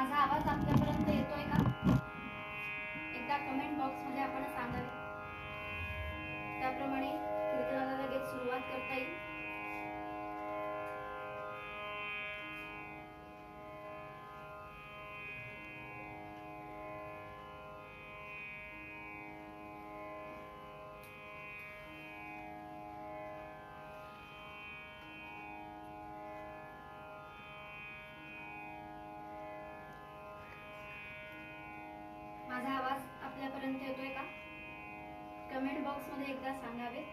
माझा आवाज आपल्यापर्यंत येतोय का? एकदा कमेंट बॉक्स मध्ये आपण सांगावे. त्याप्रमाणे कीर्तनाला लगेच सुरुवात करता येईल. माझा आवाज आपल्यापर्यंत येतोय का? कमेंट बॉक्स मध्ये एकदा सांगावे.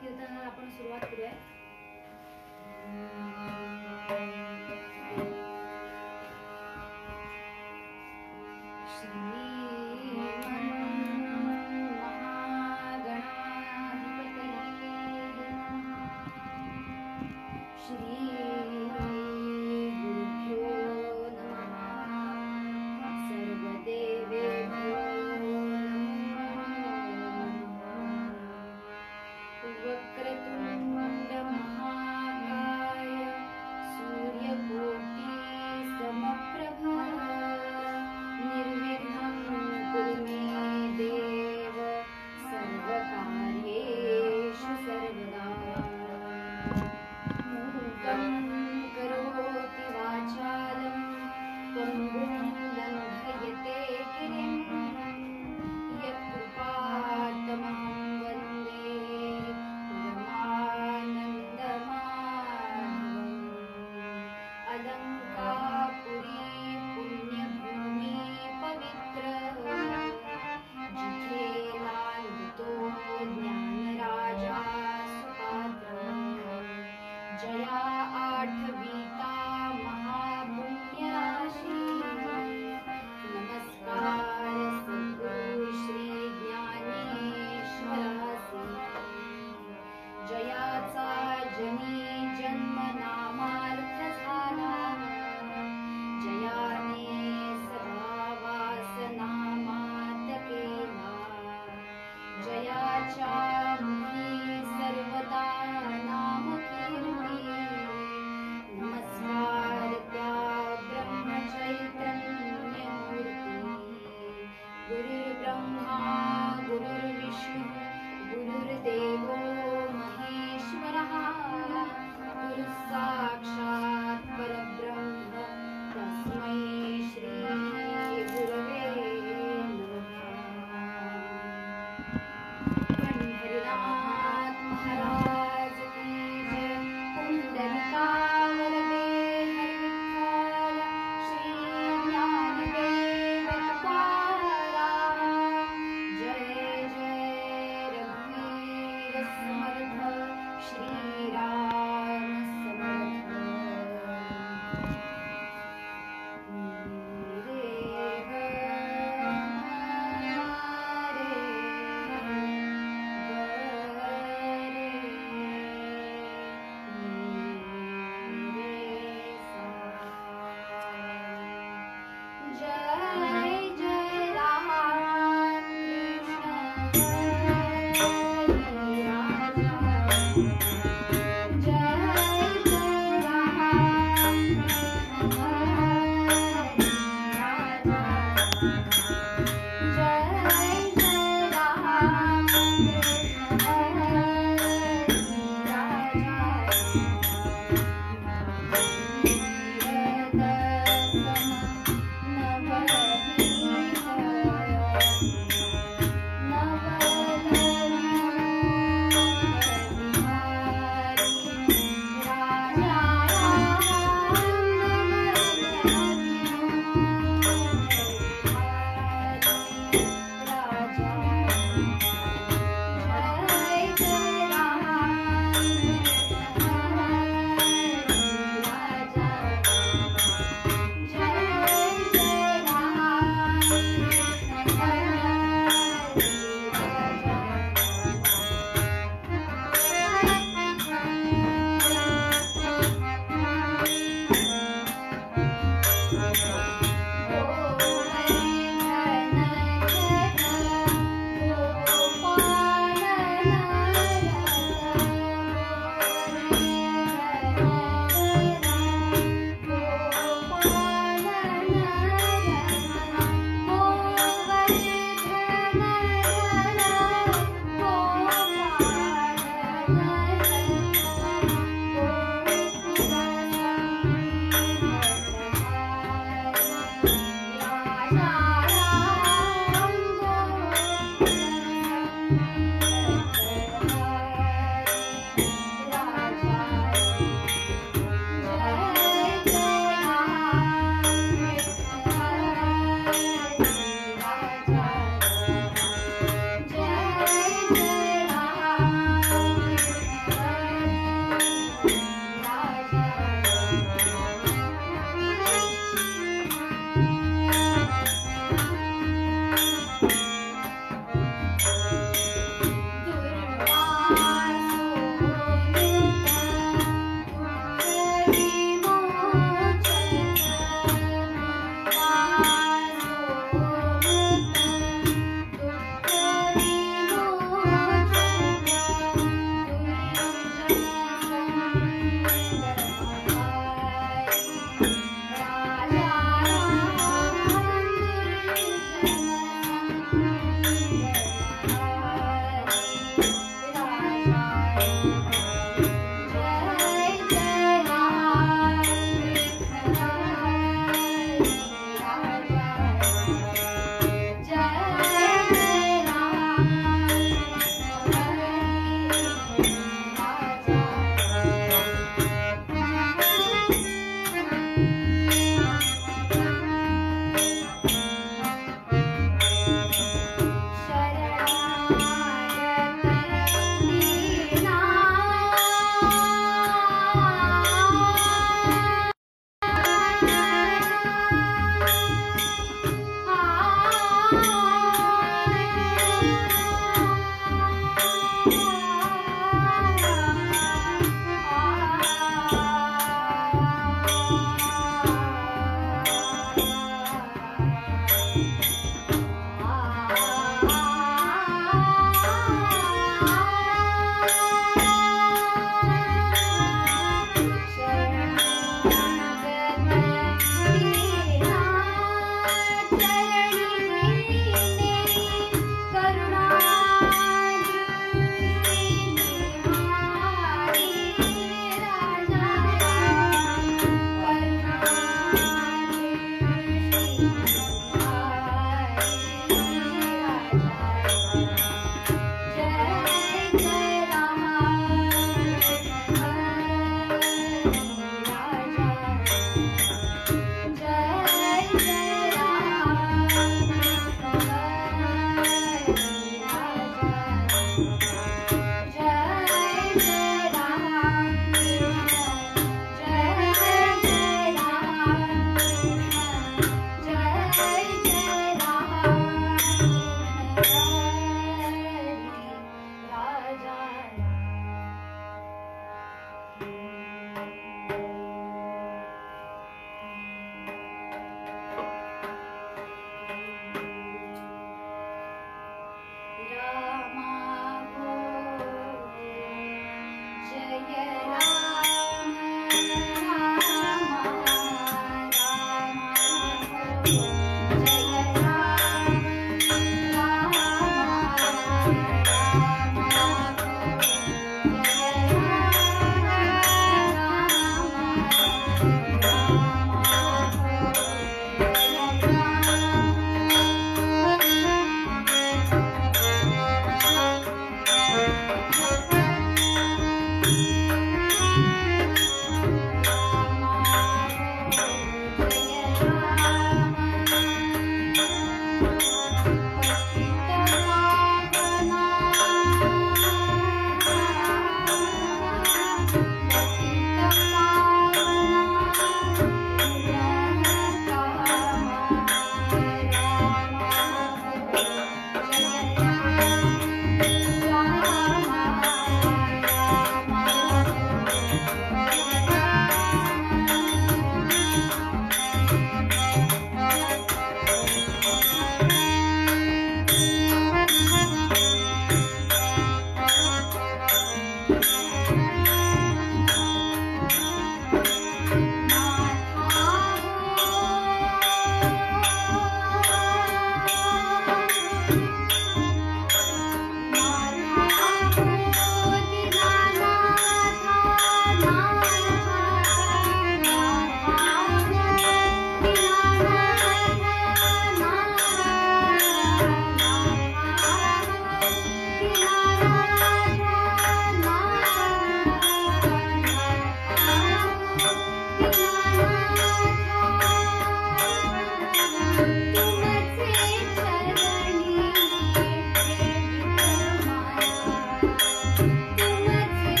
कीर्तनाला आपण सुरुवात करूया. वक्रतुण्ड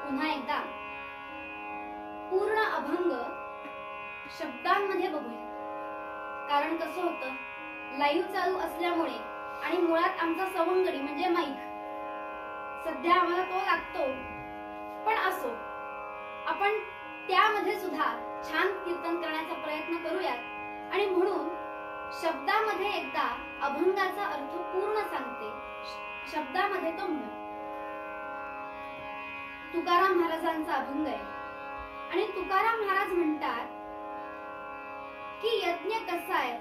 पुन्हा एकदा पूर्ण अभंग शब्दांमध्ये बघूया. कारण कसं होतं, लाईव्ह चालू असल्यामुळे आणि मुळात आमचा सवंगडी म्हणजे माईक सध्या आम्हाला तो लागतो, पण असो, आपण त्यामध्ये सुद्धा छान कीर्तन करण्याचा प्रयत्न करूयात. आणि म्हणून शब्दामध्ये एकदा अभंगाचा अर्थ पूर्ण सांगते. शब्दामध्ये तो मूळ तुकाराम महाराजांचा अभंग आहे. आणि तुकाराम महाराज म्हणतात की यज्ञ कसा आहे,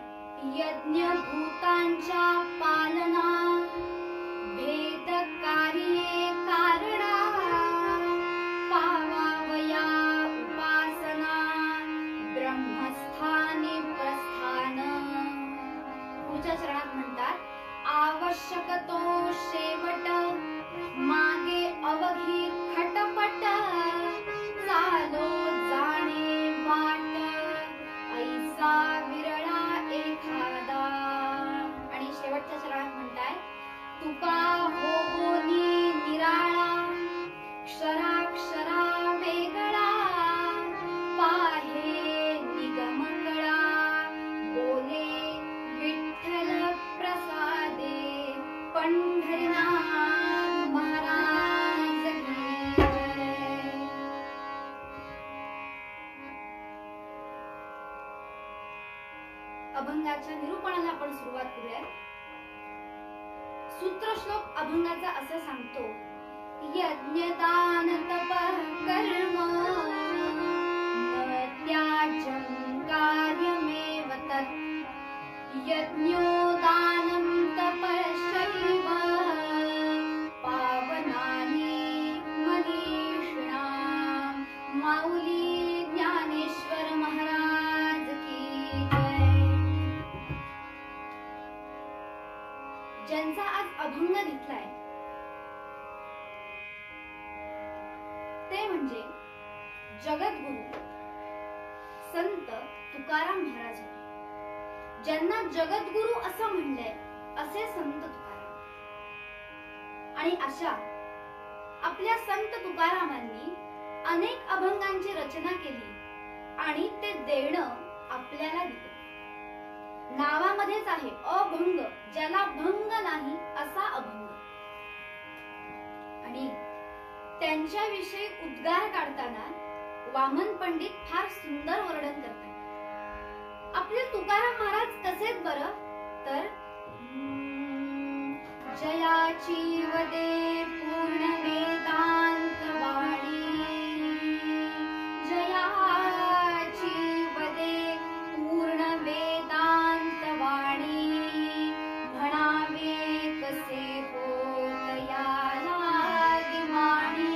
यज्ञ भूतांच्या पालना, भेद कार्ये कारणा, पावावया उपासना, ब्रह्मस्थानी प्रस्थान. पुढच्या चरणात म्हणतात आवश्यक तो शेवट मागे अवघी खटपट चालो जाणे वाट ऐसा विरळा एखादा. आणि शेवटच्या चरणात म्हणताय तुका होनी निराळा क्षराक्षरा वेगळा पाहे निगम कळा बोले विठ्ठल प्रसादे पंढरीनाथ महाराज की जय. अभंगाच्या निरूपणाला आपण सुरुवात करूया. सूत्रश्लोक अभंगाचा असं सांगतो यज्ञ दान तप कर्म न त्याज्यं कार्यमेव तत्. यज्ञोदानं तपश्चैव पावनानि मनीषिणां. माऊली ज्ञानेश्वर महाराज की जय. ज्यांचा आज अभंग घेतलाय ते म्हणजे जगद्गुरु संत तुकाराम महाराज होते. ज्यांना जगद्गुरु असं म्हणलंय असे संत तुकाराम. आणि अशा आपल्या संत तुकारामांनी अनेक अभंगांची रचना केली आणि ते देणं आपल्याला दिलं. नावामध्येच आहे अभंग, ज्याला भंग नाही असा अभंग. आणि त्यांच्याविषयी उद्गार काढताना वामन पंडित फार सुंदर वर्णन करतात. आपले तुकाराम महाराज कसेत बरं तर जयाची वदे पूर्ण वेदांत वाणी. जयाची वदे पूर्ण वेदांत वाणी म्हणावे कसे होत याला दिवाणी.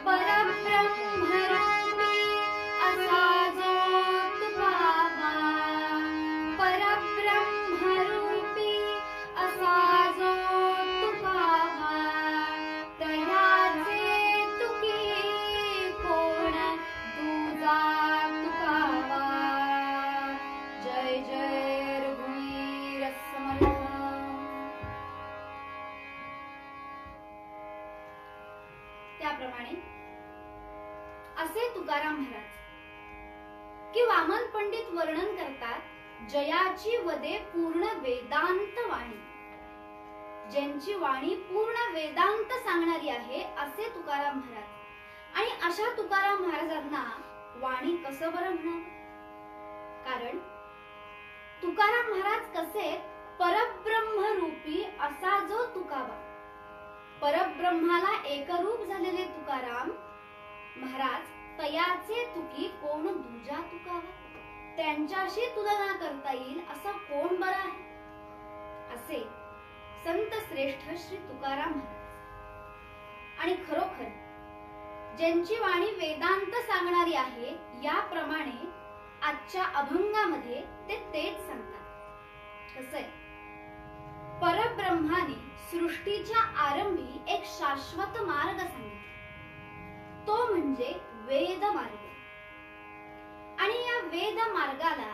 परब्रह्मरूपी असा जो तुकावा परब्रह्मरूपी असा जो तुकावा तयाचे तुकी कोण दुजा तुकावा. जय जय रघुवीर समर्थ. त्याप्रमाणे असे तुकाराम महाराज की वामन पंडित वर्णन करतात जयाची वदे पूर्ण वेदांत वाणी. ज्यांची वाणी पूर्ण वेदांत सांगणारी आहे असे तुकाराम महाराज. आणि अशा तुकाराम महाराजांना वाणी कसं बरं म्हणावं. कारण तुकाराम महाराज कसे परब्रह्म रूपी असा जो तुकावा. परब्रह्माला एकरूप झालेले तुकाराम महाराज तयाचे तुकी कोण दुजा तुकावा. त्यांच्याशी तुलना करता येईल असं कोण बरं आहे. असे संत श्रेष्ठ श्री तुकाराम महाराज. आणि खरोखर ज्यांची वाणी वेदांत सांगणारी आहे याप्रमाणे आजच्या अभंगामध्ये ते तेच सांगतात. कसंय परब्रह्माने सृष्टीच्या आरंभी एक शाश्वत मार्ग सांगितला. तो म्हणजे वेद मार्ग. आणि या वेद मार्गाला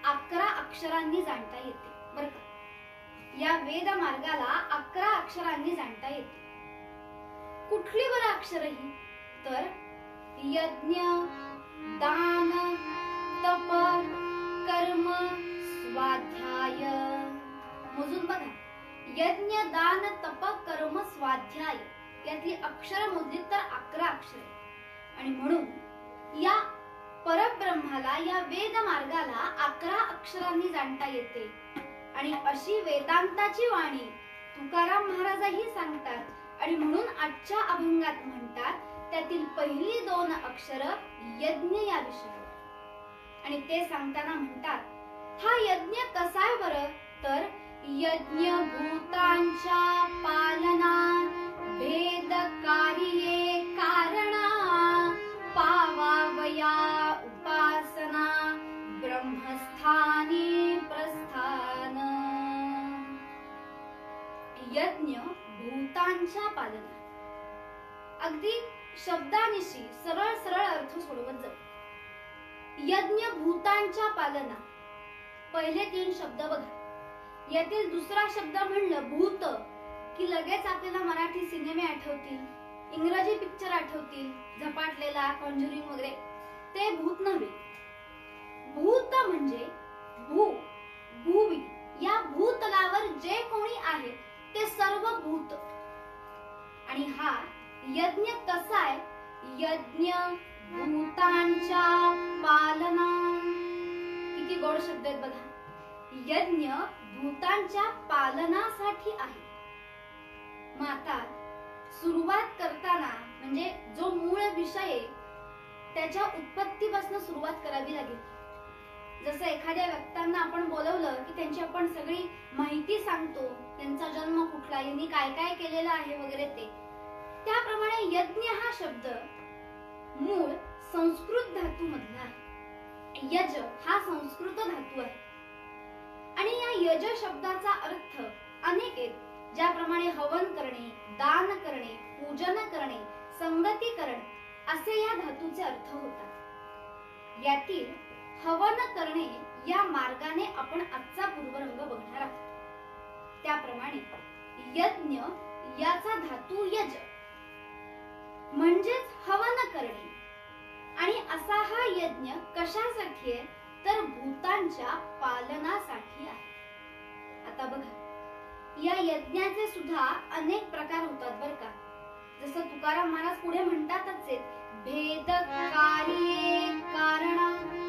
11 अक्षरांनी जाणता येते बरं का. या वेद मार्गाला 11 अक्षरांनी जाणता येते. कुठली बरं अक्षर ही तर यज्ञ दान तप कर्म स्वाध्याय. मोजून बघा यज्ञ दान तप कर्म स्वाध्याय यातली अक्षर मोजली तर 11 अक्षरे. आणि म्हणून या परब्रह्माला या वेद मार्गाला 11 अक्षरांनी जाणता येते. आणि अशी वेदांताची वाणी तुकाराम महाराजही सांगतात. आणि म्हणून आजच्या अभंगात म्हणतात त्यातील पहिली 2 अक्षर यज्ञ या विषयावर. आणि ते सांगताना म्हणतात हा यज्ञ कसाय बरं तर यज्ञ भूतांच्या पालना भेद कार्ये कारणा पावावया उपासना यज्ञ भूतांच्या पालना. अगदी शब्दानिशी सरळ सरळ अर्थ सोडवत जाऊ. यज्ञ भूतांच्या पालना. पहिले 3 शब्द बघा. यातील दुसरा शब्द म्हणलं भूत की लगेच आपल्याला मराठी सिनेमे आठवतील, इंग्रजी पिक्चर आठवतील, झपाटलेला, कॉन्ज्युरिंग वगैरे. ते भूत नव्हे. भूत म्हणजे भूवी, या भूतलावर जे कोणी आहे ते सर्व भूत. आणि हा यज्ञ कसा आहे? यज्ञ भूतांच्या पालना. किती गोड शब्द आहेत बघा. यज्ञ भूतांच्या पालनासाठी आहे. मग आता सुरुवात करताना म्हणजे जो मूळ विषय आहे त्याच्या उत्पत्तीपासून सुरुवात करावी लागेल. जसं एखाद्या व्यक्तींना आपण बोलवलं की त्यांची आपण सगळी माहिती सांगतो, त्यांचा जन्म कुठला, यांनी काय काय केलेलं आहे वगैरे ते. त्याप्रमाणे यज्ञ हा शब्द मूळ संस्कृत धातू मधला आहे. यज हा संस्कृत धातू आहे. आणि या यज शब्दाचा अर्थ अनेक आहेत. ज्याप्रमाणे हवन करणे, दान करणे, पूजन करणे, संगती करणे असे या धातूचे अर्थ होतात. यातील हवन करणे या मार्गाने आपण आजचा पूर्वरंग बघणार आहोत. त्याप्रमाणे यज्ञ याचा धातू यज म्हणजेच हवन करणे. आणि असा हा यज्ञ कशासाठी आहे? तर भूतांच्या पालनासाठी आहे. आता बघा, या यज्ञाचे सुद्धा अनेक प्रकार होतात बर का. जसं तुकाराम महाराज पुढे म्हणतातच आहेत, भेद कार्ये कारण.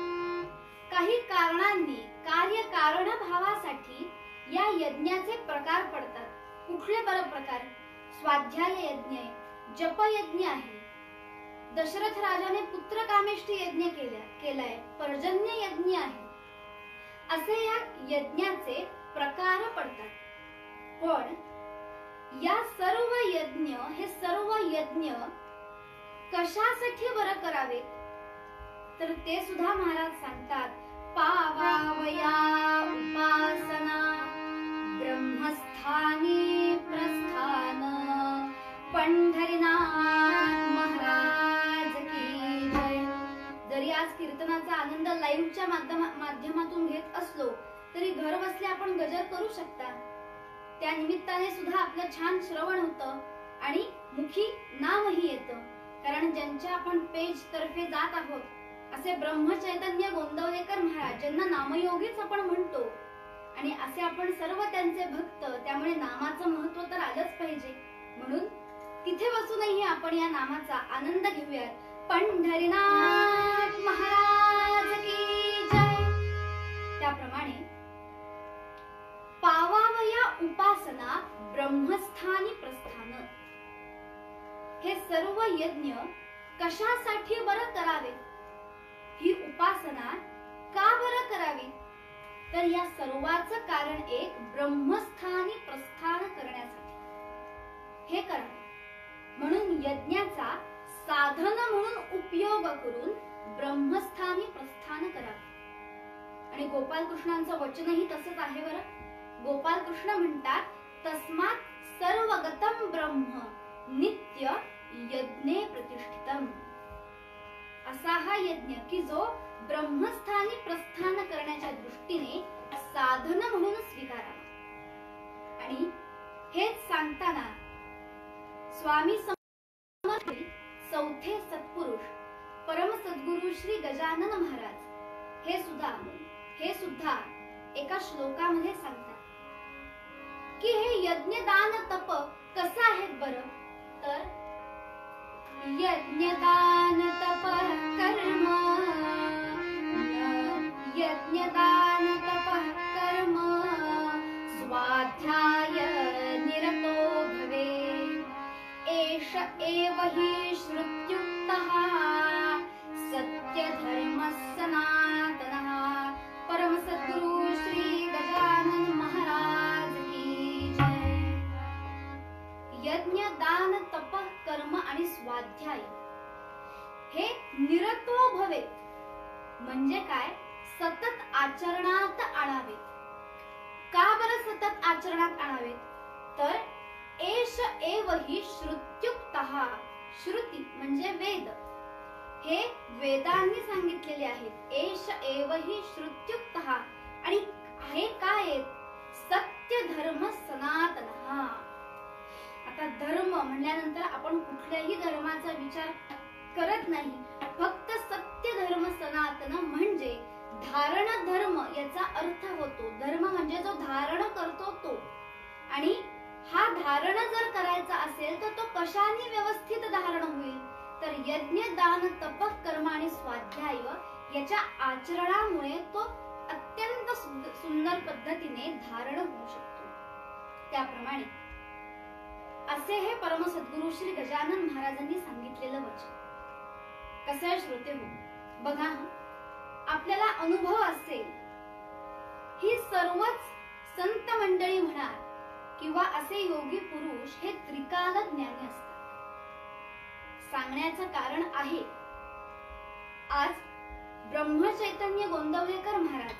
काही कारणांनी कार्य कारण भावासाठी या यज्ञाचे प्रकार पडतात. कुठले बरं प्रकार? स्वाध्याय यज्ञ आहे, जप यज्ञ आहे, दशरथ राजाने पुत्र कामेष्टी यज्ञ केलाय, पर्जन्य यज्ञ आहे. असे या यज्ञाचे प्रकार पडतात. पण या सर्व यज्ञ कशासाठी बरं करावे? तर ते सुद्धा महाराज सांगतात, पावावया उपासना ब्रह्मस्थानी प्रस्थान पंढरीनाथ महाराज की जय. जरी आज कीर्तनाचा आनंद लाईव्हच्या माध्यमातून घेत असलो तरी घर बसल्या आपण गजर करू शकता. त्या निमित्ताने सुद्धा आपलं छान श्रवण होतं आणि मुखी नामही येतं. कारण ज्यांच्या आपण पेज तर्फे जात आहोत असे ब्रह्मचैतन्य गोंदवलेकर महाराज, ज्यांना नामयोगीच आपण म्हणतो, आणि असे आपण सर्व त्यांचे भक्त, त्यामुळे नामाचं महत्व तर आलंच पाहिजे. म्हणून तिथे बसूनही आपण या नामाचा आनंद घेऊयात. पंढरीनाथ महाराज की जय. त्याप्रमाणे पावावया उपासना ब्रह्मस्थानी प्रस्थान. हे सर्व यज्ञ कशासाठी बरं करावे? ही उपासना का बरं करावी? तर या सर्वाचं कारण एक ब्रह्मस्थानी प्रस्थान करण्यासाठी हे करावे. म्हणून यज्ञाचा साधन म्हणून उपयोग करून ब्रह्मस्थानी प्रस्थान करावे. आणि गोपालकृष्णांचं वचनही तसंच आहे बरं. गोपालकृष्ण म्हणतात, तस्मात् सर्वगतम ब्रह्म नित्य यज्ञे प्रतिष्ठितम. असा हा यज्ञ की जो ब्रह्मस्थानी प्रस्थान करण्याच्या दृष्टीने साधन म्हणून स्वीकारावा. आणि हेच सांगताना स्वामी समर्थ चौथे सत्पुरुष परम सद्गुरु श्री गजानन महाराज हे सुद्धा एका श्लोकामध्ये सांगतात की हे यज्ञ दान तप कसं आहेत बरं? तर यज्ञ दान तप कर्म, यज्ञ दान तप कर्म स्वाध्याय निरतो भवे. एष एव हि श्रुत्युक्तः सत्य धर्म सनातनः. परम सद्गुरु श्री गजानन महाराज की जय. यज्ञ दान तप कर्म आणि स्वाध्याय हे निरतो भवे म्हणजे काय? सतत आचरणात आणावे. का बरं सतत आचरणात आणावे? तर एष एव हि श्रुत्युक्तः, श्रुती म्हणजे वेद, हे वेदांनी सांगितलेले आहेत. एष एव हि श्रुत्युक्तः, आणि हे काय? सत्य धर्म सनातनः. आता धर्म म्हणल्यानंतर आपण कुठल्याही धर्माचा विचार करत नाही, फक्त सत्य धर्म सनातन म्हणजे धारण धर्म याचा अर्थ होतो. धर्म म्हणजे जो धारण करतो तो, आणि हा धारण जर करायचा असेल तर तो कशाने व्यवस्थित धारण होईल? तर यज्ञ दान तप कर्म आणि स्वाध्याय याच्या आचरणामुळे तो अत्यंत सुंदर पद्धतीने धारण होऊ शकतो. त्याप्रमाणे असे हे परम सद्गुरु श्री गजानन महाराजांनी सांगितलेलं वचन. कसं आहे श्रोते हो, बघा, आपल्याला अनुभव असेल, ही सर्वच संत मंडळी म्हणा किंवा असे योगी पुरुष हे त्रिकाल ज्ञानी असतात. सांगण्याचं कारण आहे, आज ब्रह्मचैतन्य गोंदवलेकर महाराज,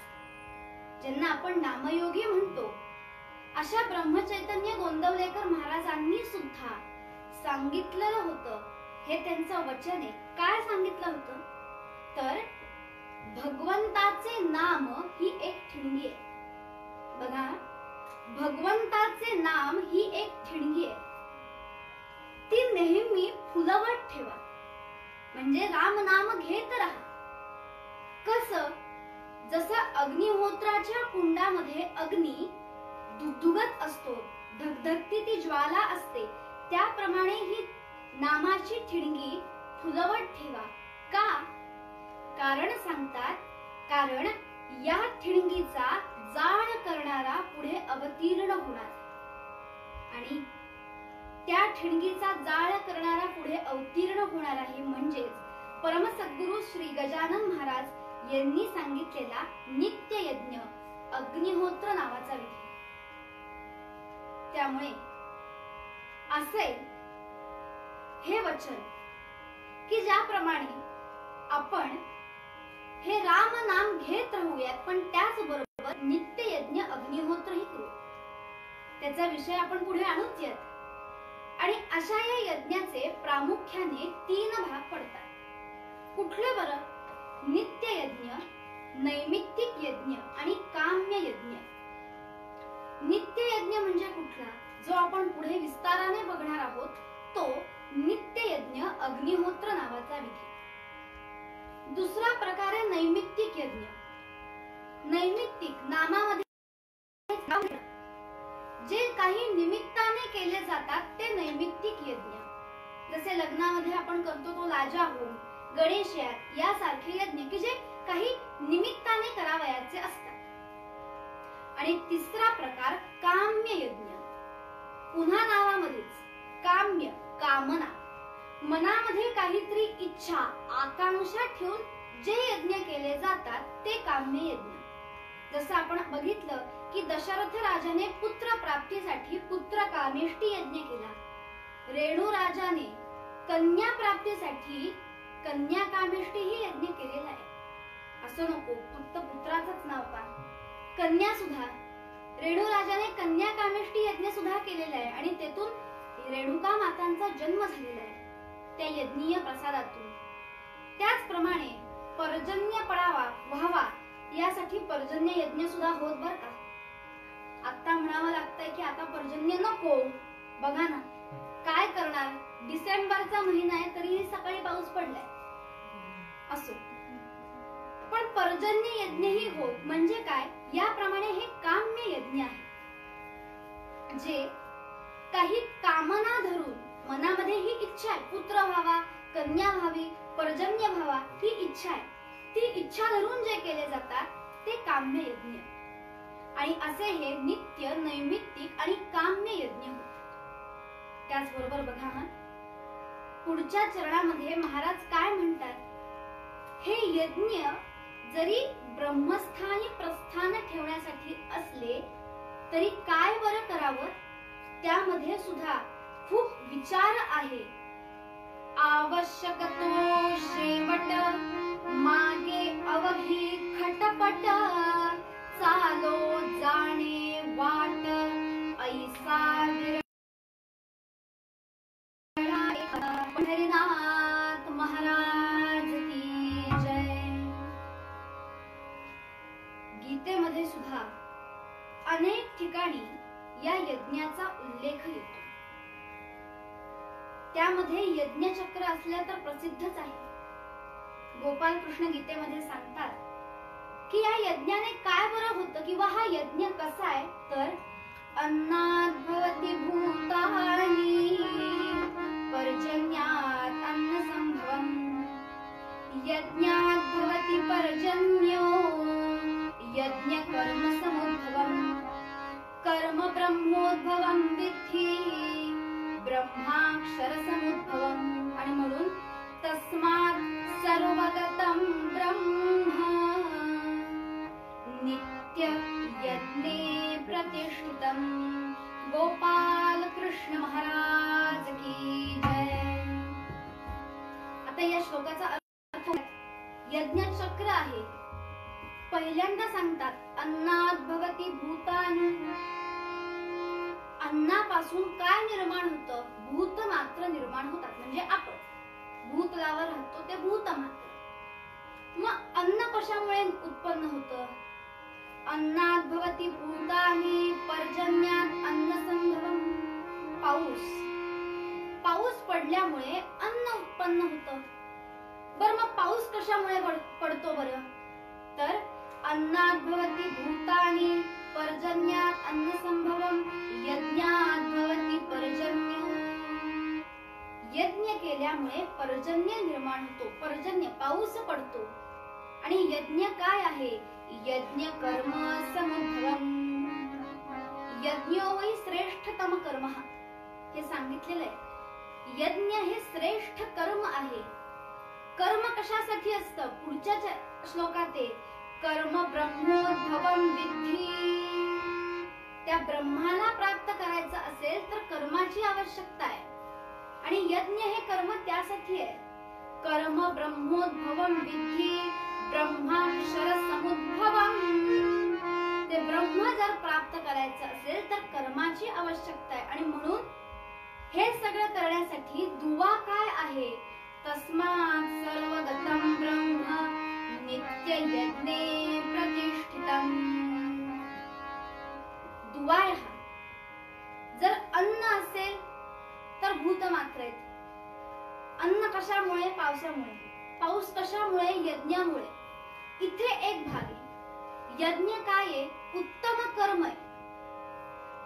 ज्यांना आपण नामयोगी म्हणतो, अशा ब्रह्मचैतन्य गोंदवलेकर महाराजांनी सुद्धा सांगितलेलं होतं. हे त्यांचं वचन आहे. काय सांगितलं होतं? तर भगवंताचे नाम ही एक ठिणगी आहे. बघा, भगवंताचे नाम ही एक ठिणगी आहे, ती नेहमी फुलवत ठेवा. म्हणजे राम नाम घेत राहा. कसं? जसं अग्निहोत्राच्या कुंडामध्ये अग्नी दुगदुगत असतो, धगधगती ती ज्वाला असते, त्याप्रमाणे ही नामाची ठिणगी फुलवत ठेवा. का? कारण सांगतात, कारण या ठिणगीचा जाळ करणारा पुढे अवतीर्ण होणार, आणि त्या ठिणगीचा जाळ करणारा पुढे अवतीर्ण होणार आहे. म्हणजेच परम सद्गुरु श्री गजानन महाराज यांनी सांगितलेला नित्य यज्ञ अग्निहोत्र नावाचा विधी. त्यामुळे असे हे वचन की ज्याप्रमाणे आपण हे राम नाम घेत राहूयात, पण त्याचबरोबर नित्य यज्ञ अग्निहोत्रही करू. त्याचा विषय आपण पुढे आणूच यात. आणि अशा या यज्ञाचे प्रामुख्याने 3 भाग पडतात. कुठले बरं? नित्य यज्ञ, नैमित्तिक यज्ञ आणि काम्य यज्ञ. नित्य यज्ञ म्हणजे कुठला? जो आपण पुढे विस्ताराने बघणार आहोत, तो नित्य यज्ञ अग्निहोत्र नावाचा विधी. दुसरा प्रकार आहे नैमित्तिक यज्ञ. नैमित्तिक नामामध्ये जे काही निमित्ताने केले जातात ते नैमित्तिक यज्ञ. जसे लग्नामध्ये आपण करतो तो लाजा होम, गणेश याग यासारखे यज्ञ की जे काही निमित्ताने करावयाचे असतात. आणि तिसरा प्रकार काम्य यज्ञ. पुन्हा नावामध्येच काम्य, कामना, मनामध्ये काहीतरी इच्छा आकांक्षा ठेवून जे यज्ञ केले जातात ते काम्य यज्ञ. जसं आपण बघितलं की दशरथ राजाने पुत्र प्राप्तीसाठी पुत्र कामेष्टी यज्ञ केला. रेणू राजाने कन्या प्राप्तीसाठी कन्या कामेष्टी ही यज्ञ केलेला आहे. असं नको फक्त पुत्राचंच नाव का, कन्या सुद्धा. रेणू राजाने कन्या कामेष्टी यज्ञ सुद्धा केलेला आहे, आणि तेथून रेणुका मातांचा जन्म झालेला आहे त्या यज्ञीय प्रसादातून. त्याचप्रमाणे पर्जन्य पडावा व्हावा यासाठी पर्जन्य यज्ञ सुद्धा होत बर का. आता म्हणावं लागतंय की आता पर्जन्य नको. बघा ना काय करणार, डिसेंबरचा महिना आहे तरीही सकाळी पाऊस पडलाय. असो, पण पर्जन्य यज्ञ ही होत. म्हणजे काय? याप्रमाणे हे काम्य यज्ञ आहे, जे काही कामना धरून मनामध्ये ही इच्छा आहे, पुत्र व्हावा, कन्या व्हावी, पर्जन्य व्हावा, ही इच्छा आहे. ती इच्छा धरून जे केले जातात ते काम्य यज्ञ. आणि असे हे नित्य, नैमित्तिक आणि काम्य यज्ञ होत. त्याचबरोबर बघा, पुढच्या चरणामध्ये महाराज काय म्हणतात? हे यज्ञ जरी ब्रह्मस्थानी प्रस्थान ठेवण्यासाठी असले तरी काय बरं करावं? त्यामध्ये सुद्धा खूप विचार आहे. आवश्यक तो शेवट, मागे अवघी खटपट, चालो जाणे वाट ऐसा गीतेमध्ये सुद्धा अनेक ठिकाणी या यज्ञाचा उल्लेख येतो. त्यामध्ये यज्ञचक्र असल्या तर प्रसिद्धच आहे. गोपाल कृष्ण गीतेमध्ये सांगतात की या यज्ञाने काय बरं होतं किंवा हा यज्ञ कसा आहे तर अन्नात भवति भूतानि पर्जन्यात अन्न संभवम् यज्ञात भवति पर्जन्यो यज्ञ कर्म समुद्भवम् कर्म ब्रह्मोद्भवम् विद्धि ब्रह्माक्षर समुद्भवम्. आणि म्हणून तस्मात् सर्वगतं ब्रह्म नित्य यज्ञे प्रतिष्ठितम्. गोपाल कृष्ण महाराज की जय. आता या श्लोकाचा अर्थ यज्ञ चक्र आहे. पहिल्यांदा सांगतात अन्नात भवति भूतानि. अन्नापासून काय निर्माण होतं? भूत मात्र निर्माण होतात. म्हणजे आपण भूतलावर राहतो ते भूत मात्र. मग अन्न कशामुळे उत्पन्न होतं? अन्नात भवति भूतानि पर्जन्यात अन्न संभवम्. पाऊस पडल्यामुळे अन्न उत्पन्न होतं. बरं मग पाऊस कशामुळे पडतो बरं? तर अन्नात भवति भूतानि पर्जन्यात अन्न संभवम् यज्ञात भवति पर्जन्य. यज्ञ केल्यामुळे पर्जन्य निर्माण होतो. पर्जन्य पाऊस पडतो. आणि यज्ञ काय आहे? यज्ञ कर्म समुद्भवम्. यज्ञो वै श्रेष्ठतम कर्म हे सांगितलेलं आहे. यज्ञ हे श्रेष्ठ कर्म आहे. कर्म कशासाठी असतं? पुढच्या श्लोकात आहे कर्म ब्रह्मोद्भवम् विद्धि. त्या ब्रह्माला प्राप्त करायचं असेल तर कर्माची आवश्यकता आहे. आणि यज्ञ हे कर्म त्यासाठी आहे. कर्म ब्रह्मोद्भवम् विद्धि ब्रह्माक्षर समुद्भवम्. ते ब्रह्म जर प्राप्त करायचं असेल तर कर्माची आवश्यकता आहे. आणि म्हणून हे सगळं करण्यासाठी दुवा काय आहे? तस्मात् सर्वगतं ब्रह्म नित्य यज्ञे प्रतिष्ठितम्. दुवा आहे हा. जर अन्न असेल तर भूत मात्र आहेत. अन्न कशामुळे? पावसामुळे. पाऊस कशामुळे? यज्ञामुळे. इथे एक भाग आहे. यज्ञ काय आहे? उत्तम कर्म आहे.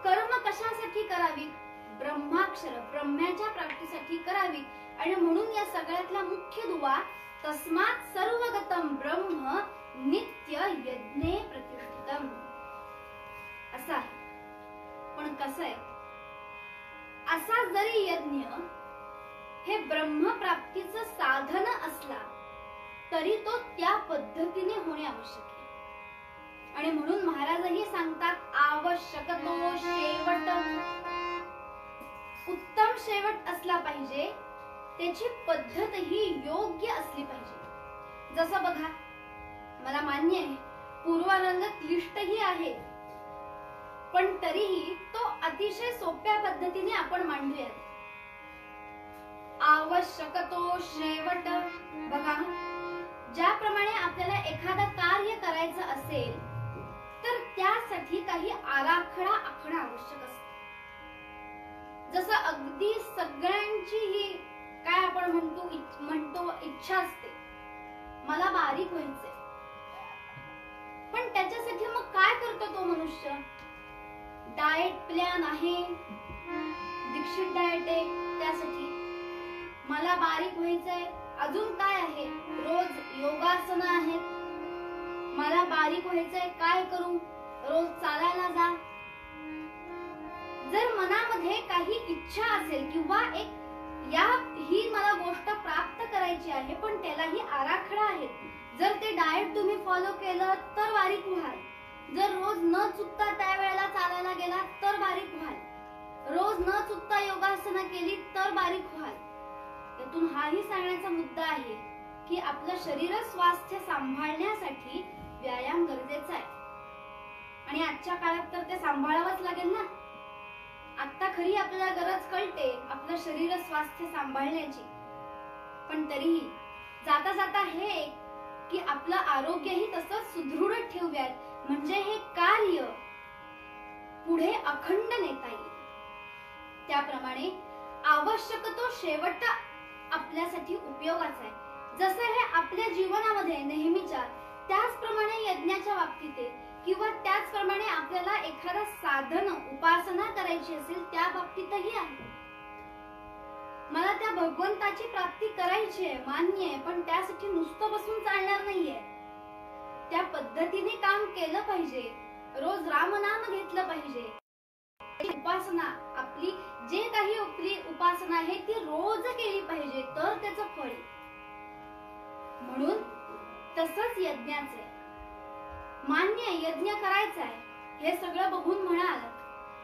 कर्म कशासाठी करावी? ब्रह्माक्षर ब्रह्म्याच्या प्राप्तीसाठी करावी. आणि म्हणून या सगळ्यातला मुख्य दुवा तस्मात् सर्वगतं ब्रह्म नित्य यज्ञे प्रतिष्ठितम् असा आहे. पण कसं आहे? असा जरी यज्ञ हे ब्रह्मप्राप्तीचं साधन असला तरी तो त्या पद्धतीने होणे आवश्यक आहे. आणि म्हणून महाराजही सांगतात आवश्यक तो शेवट. उत्तम शेवट असला पाहिजे. त्याची पद्धत ही योग्य असली पाहिजे. जसं बघा मला मान्य आहे पूर्वानंद क्लिष्टही आहे पण तरीही तो अतिशय सोप्या पद्धतीने आपण मांडूयात. आवश्यक तो शेवट. बघा ज्याप्रमाणे आपल्याला एखादं कार्य करायचं असेल तर त्यासाठी काही आराखडा आखणं आवश्यक असतं. जसं अगदी सगळ्यांची ही काय आपण म्हणतो इच्छा असते मला बारीक व्हायचंय. पण त्याच्यासाठी मग काय करतो तो मनुष्य? डाएट प्लॅन आहे. दीक्षित डाएट आहे त्यासाठी. मला बारीक व्हायचंय. अजून काय आहे? रोज योगासनं आहेत. मला बारीक व्हायचंय काय करू? रोज चालायला जा. जर मनामध्ये काही इच्छा असेल किंवा एक ही मला गोष्ट प्राप्त करायची आहे पण त्यालाही आराखडा आहे. जर ते डाएट तुम्ही फॉलो केलं तर बारीक व्हाल. जर रोज न चुकता त्यावेळेला चालायला गेला तर बारीक व्हाल. रोज न चुकता योगासनं केली तर बारीक व्हाल. यातून हाही सांगण्याचा मुद्दा आहे की आपलं शरीर स्वास्थ्य सांभाळण्यासाठी व्यायाम गरजेचा आहे. आणि आजच्या काळात तर ते सांभाळावंच लागेल ना. आता खरी आपल्याला गरज कळते आपलं शरीर स्वास्थ्य सांभाळण्याची. पण तरीही जाता जाता हे की आपलं आरोग्यही तसंच सुदृढ ठेवूयात त्याप्रमाणे आवश्यक तो शेवट आपल्यासाठी उपयोगाचा आहे. जसे हे आपल्या जीवनामध्ये नेहमीच्या, त्याचप्रमाणे यज्ञाच्या बाबतीत किंवा त्याचप्रमाणे आपल्याला एखादा साधन उपासना करायची असेल त्या बाबतीतही आहे. मला त्या भगवंताची प्राप्ती करायची आहे, मान्य आहे, पण त्यासाठी नुसतं बसून चालणार नाहीये. त्या पद्धतीने काम केलं पाहिजे. रोज रामनाम घेतलं पाहिजे. उपासना आपली जे काही आपली उपासना आहे ती रोज केली पाहिजे, तर त्याचं फळ. म्हणून तसंच यज्ञाचे मान्य यज्ञ करायचा आहे हे सगळं बघून म्हणाल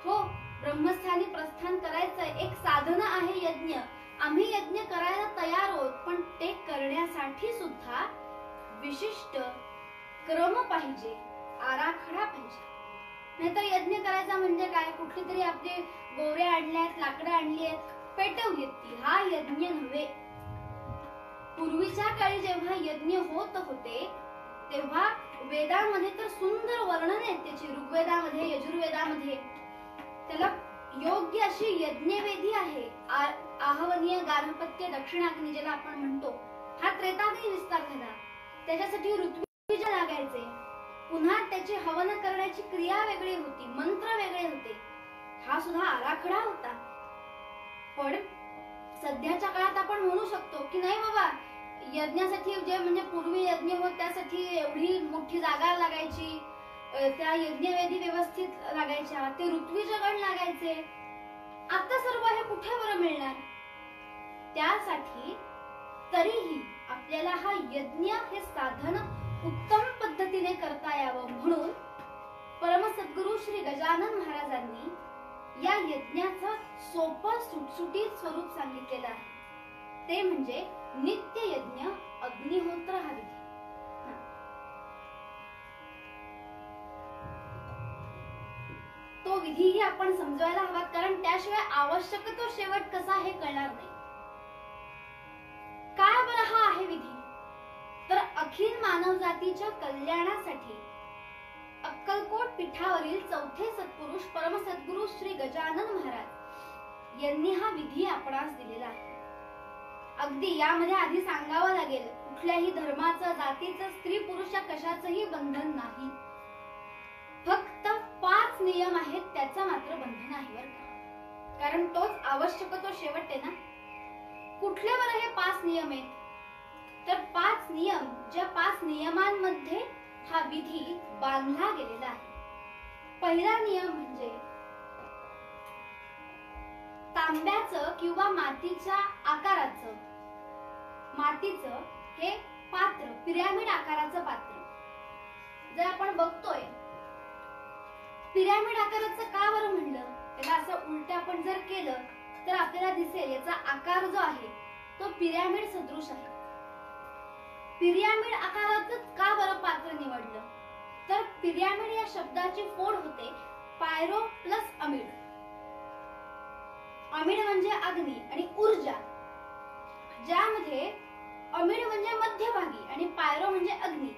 हो, ब्रह्मस्थानी प्रस्थान करायचंय, एक साधन आहे यज्ञ, आम्ही यज्ञ करायला तयार आहोत, पण ते करण्यासाठी सुद्धा विशिष्ट क्रम पाहिजे, आराखडा पाहिजे. नाहीतर यज्ञ करायचा म्हणजे काय, कुठली तरी आपली गोवऱ्या आणल्यात, लाकडं आणली आहेत, पेटवलीत ती, हा यज्ञ नव्हे. पूर्वीच्या काळी जेव्हा यज्ञ होत होते तेव्हा वेदांमध्ये तर सुंदर वर्णन आहेत त्याची. ऋग्वेदामध्ये, यजुर्वेदामध्ये त्याला योग्य अशी यज्ञवेदी आहे. आहवनीय, गार्हपत्य, दक्षिणाग्नी ज्याला आपण म्हणतो, हा त्रेताग्नी विस्तार झाला. त्याच्यासाठी ऋत्विज लागायचे. पुन्हा त्याची हवन करण्याची क्रिया वेगळी होती, मंत्र वेगळे होते. हा सुद्धा आराखडा होता. पण सध्याच्या काळात आपण म्हणू शकतो की नाही बाबा, यज्ञासाठी जे म्हणजे पूर्वी यज्ञ होत त्यासाठी एवढी मोठी जागा लागायची, त्या यज्ञवेदी व्यवस्थित लागायच्या, ते ऋत्विजगण लागायचे. आता सर्व हे कुठे बरं मिळणार? त्यासाठी तरीही आपल्याला हा यज्ञ हे साधन उत्तम पद्धतीने करता यावं म्हणून परमसद्गुरु श्री गजानन महाराजांनी या यज्ञाचं सोपं सुटसुटीत स्वरूप सांगितलेलं आहे. ते म्हणजे नित्य यज्ञ अग्निहोत्र हा विधी. तो विधीही आपण समजवायला हवा, कारण त्याशिवाय आवश्यक तो शेवट कसा हे कळणार नाही. काय बरं हा आहे विधी? तर अखिल मानव जातीच्या कल्याणासाठी अक्कलकोट पीठावरील चौथे सत्पुरुष परमसद्गुरु श्री गजानन महाराज यांनी हा विधी आपणास दिलेला आहे. अगदी यामध्ये आधी सांगावं लागेल, कुठल्याही धर्माचं, जातीचं, स्त्री पुरुष या कशाचंही बंधन नाही. फक्त 5 नियम आहेत, त्याचं मात्र बंधन आहे बरं का, कारण तोच आवश्यक तो शेवट आहे ना. कुठले बरं हे 5 नियम आहेत? तर 5 नियम, ज्या 5 नियमांमध्ये हा विधी बांधला गेलेला आहे. पहिला नियम म्हणजे तांब्याचं किंवा मातीच्या आकाराचं, मातीचं हे पात्र, पिरॅमिड आकाराचं पात्र जर आपण बघतोय, पिरॅमिड आकाराचं का बरं म्हणलं? त्याला असं उलट आपण जर केलं तर आपल्याला दिसेल याचा आकार जो आहे तो पिरॅमिड सदृश आहे. पिरॅमिड आकाराचं का बरं पात्र निवडलं? तर पिरॅमिड या शब्दाची फोड होते पायरो प्लस अमिड. अमिड म्हणजे अग्नी आणि ऊर्जा, ज्यामध्ये अमिड म्हणजे मध्यभागी आणि पायरो म्हणजे अग्नी,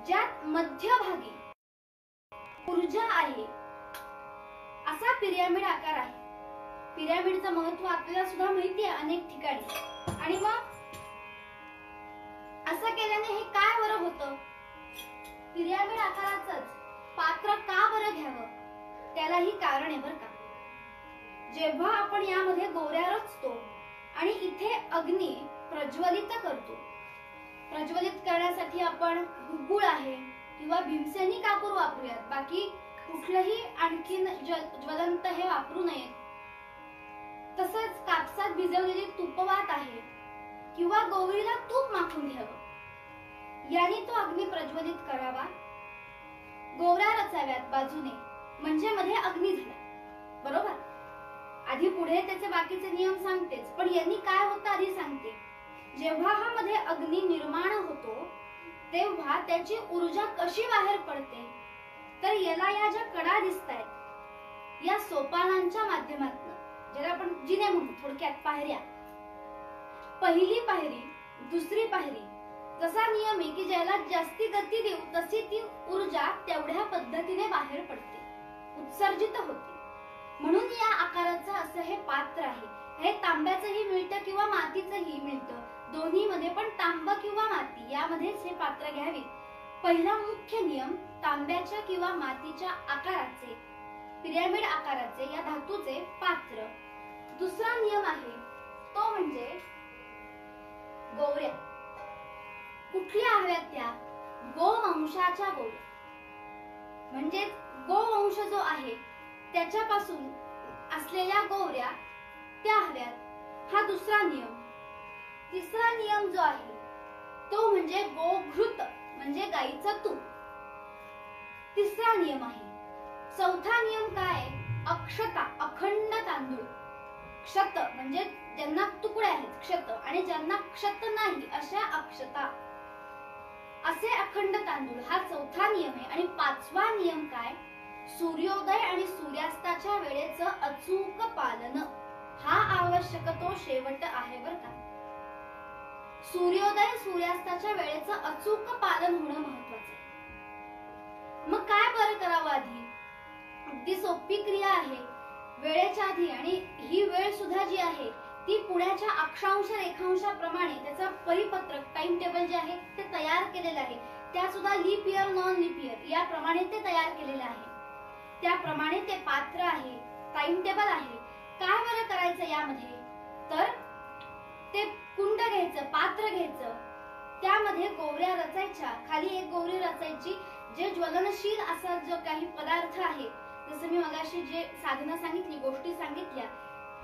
ज्यात मध्यभागी ऊर्जा आहे, असा पिरॅमिड आकार आहे. पिरॅमिडचं महत्व आपल्याला सुद्धा माहिती आहे अनेक ठिकाणी. आणि मग असं केल्याने हे काय बरं होतं? पिरॅमिड आकाराचंच पात्र का बरं घ्यावं? त्यालाही कारण आहे बरं का. जेव्हा आपण यामध्ये गोऱ्या रचतो आणि इथे अग्नी प्रज्वलित करतो, प्रज्वलित करण्यासाठी आपण गुळ आहे किंवा भीमसेनी कापूर वापरूयात, बाकी कुठलंही आणखीन ज्वलंत हे वापरू नये. तसंच कापसात भिजवलेली तुपवात आहे किंवा गोवरीला तूप माखून घ्यावं, याने तो अग्नी प्रज्वलित करावा. गोवऱ्या रचाव्यात बाजूने, म्हणजे मध्ये अग्नी झाला. बरोबर? आधी पुढे त्याचे बाकीचे नियम सांगतेच, पण यांनी काय होतं आधी सांगते. जेव्हा हा मध्ये अग्नी निर्माण होतो तेव्हा त्याची ऊर्जा कशी बाहेर पडते? तर याला या ज्या कडा दिसतायत या सोपानांच्या माध्यमातून, ज्याला आपण जिने म्हणतो, थोडक्यात पायऱ्या. पहिली पायरी, दुसरी पायरी, जसा नियम आहे की ज्याला जास्ती गती देऊ तशी ती ऊर्जा तेवढ्या पद्धतीने बाहेर पडते, उत्सर्जित होते. म्हणून या आकाराचं असं हे पात्र आहे. हे तांब्याचंही मिळतं किंवा मातीचंही मिळतं, दोन्ही मध्ये पण तांब किंवा माती यामध्येच हे पात्र घ्यावे. पहिला मुख्य नियम तांब्याच्या किंवा मातीच्या आकाराचे, पिरॅमिड आकाराचे या धातूचे पात्र. दुसरा नियम आहे तो म्हणजे गोवऱ्या. कुठल्या हव्यात त्या? गोवंशाच्या गोवऱ्या. म्हणजे गोवंश जो आहे त्याच्यापासून असलेल्या गोवऱ्या त्या हव्यात. हा दुसरा नियम. तिसरा नियम जो आहे तो म्हणजे गोघृत म्हणजे गाईचं तूप. तिसरा नियम आहे. चौथा नियम काय? अक्षता, अखंड तांदूळ. क्षत म्हणजे ज्यांना तुकडे आहेत क्षत, आणि ज्यांना क्षत नाही अशा अक्षता, असे अखंड तांदूळ. हा चौथा नियम आहे. आणि पाचवा नियम काय? सूर्योदय आणि सूर्यास्ताच्या वेळेचं अचूक पालन. हा आवश्यक तो शेवट आहे बर का. सूर्योदय सूर्यास्ताच्या वेळेचं अचूक पालन होणं महत्वाचं आहे. मग काय बरं करावं? आधी अगदी सोपी क्रिया आहे. वेळेच्या आधी, आणि ही वेळ सुद्धा जी आहे ती पुण्याच्या अक्षांश रेखांशाप्रमाणे त्याचं परिपत्रक टाइम टेबल जे आहे ते तयार केलेलं आहे. त्या सुद्धा leap year non leap year याप्रमाणे ते तयार केलेलं आहे. त्याप्रमाणे ते पात्र आहे, टाइम टेबल आहे. काय बरं करायचं यामध्ये? तर ते कुंड घ्यायचं, पात्र घ्यायचं, त्यामध्ये गोवऱ्या रचायच्या. खाली एक गोवरी रचायची. जे ज्वलनशील असा जो काही पदार्थ आहे, जसं मी मगाशी जे साधना सांगितली, गोष्टी सांगितल्या,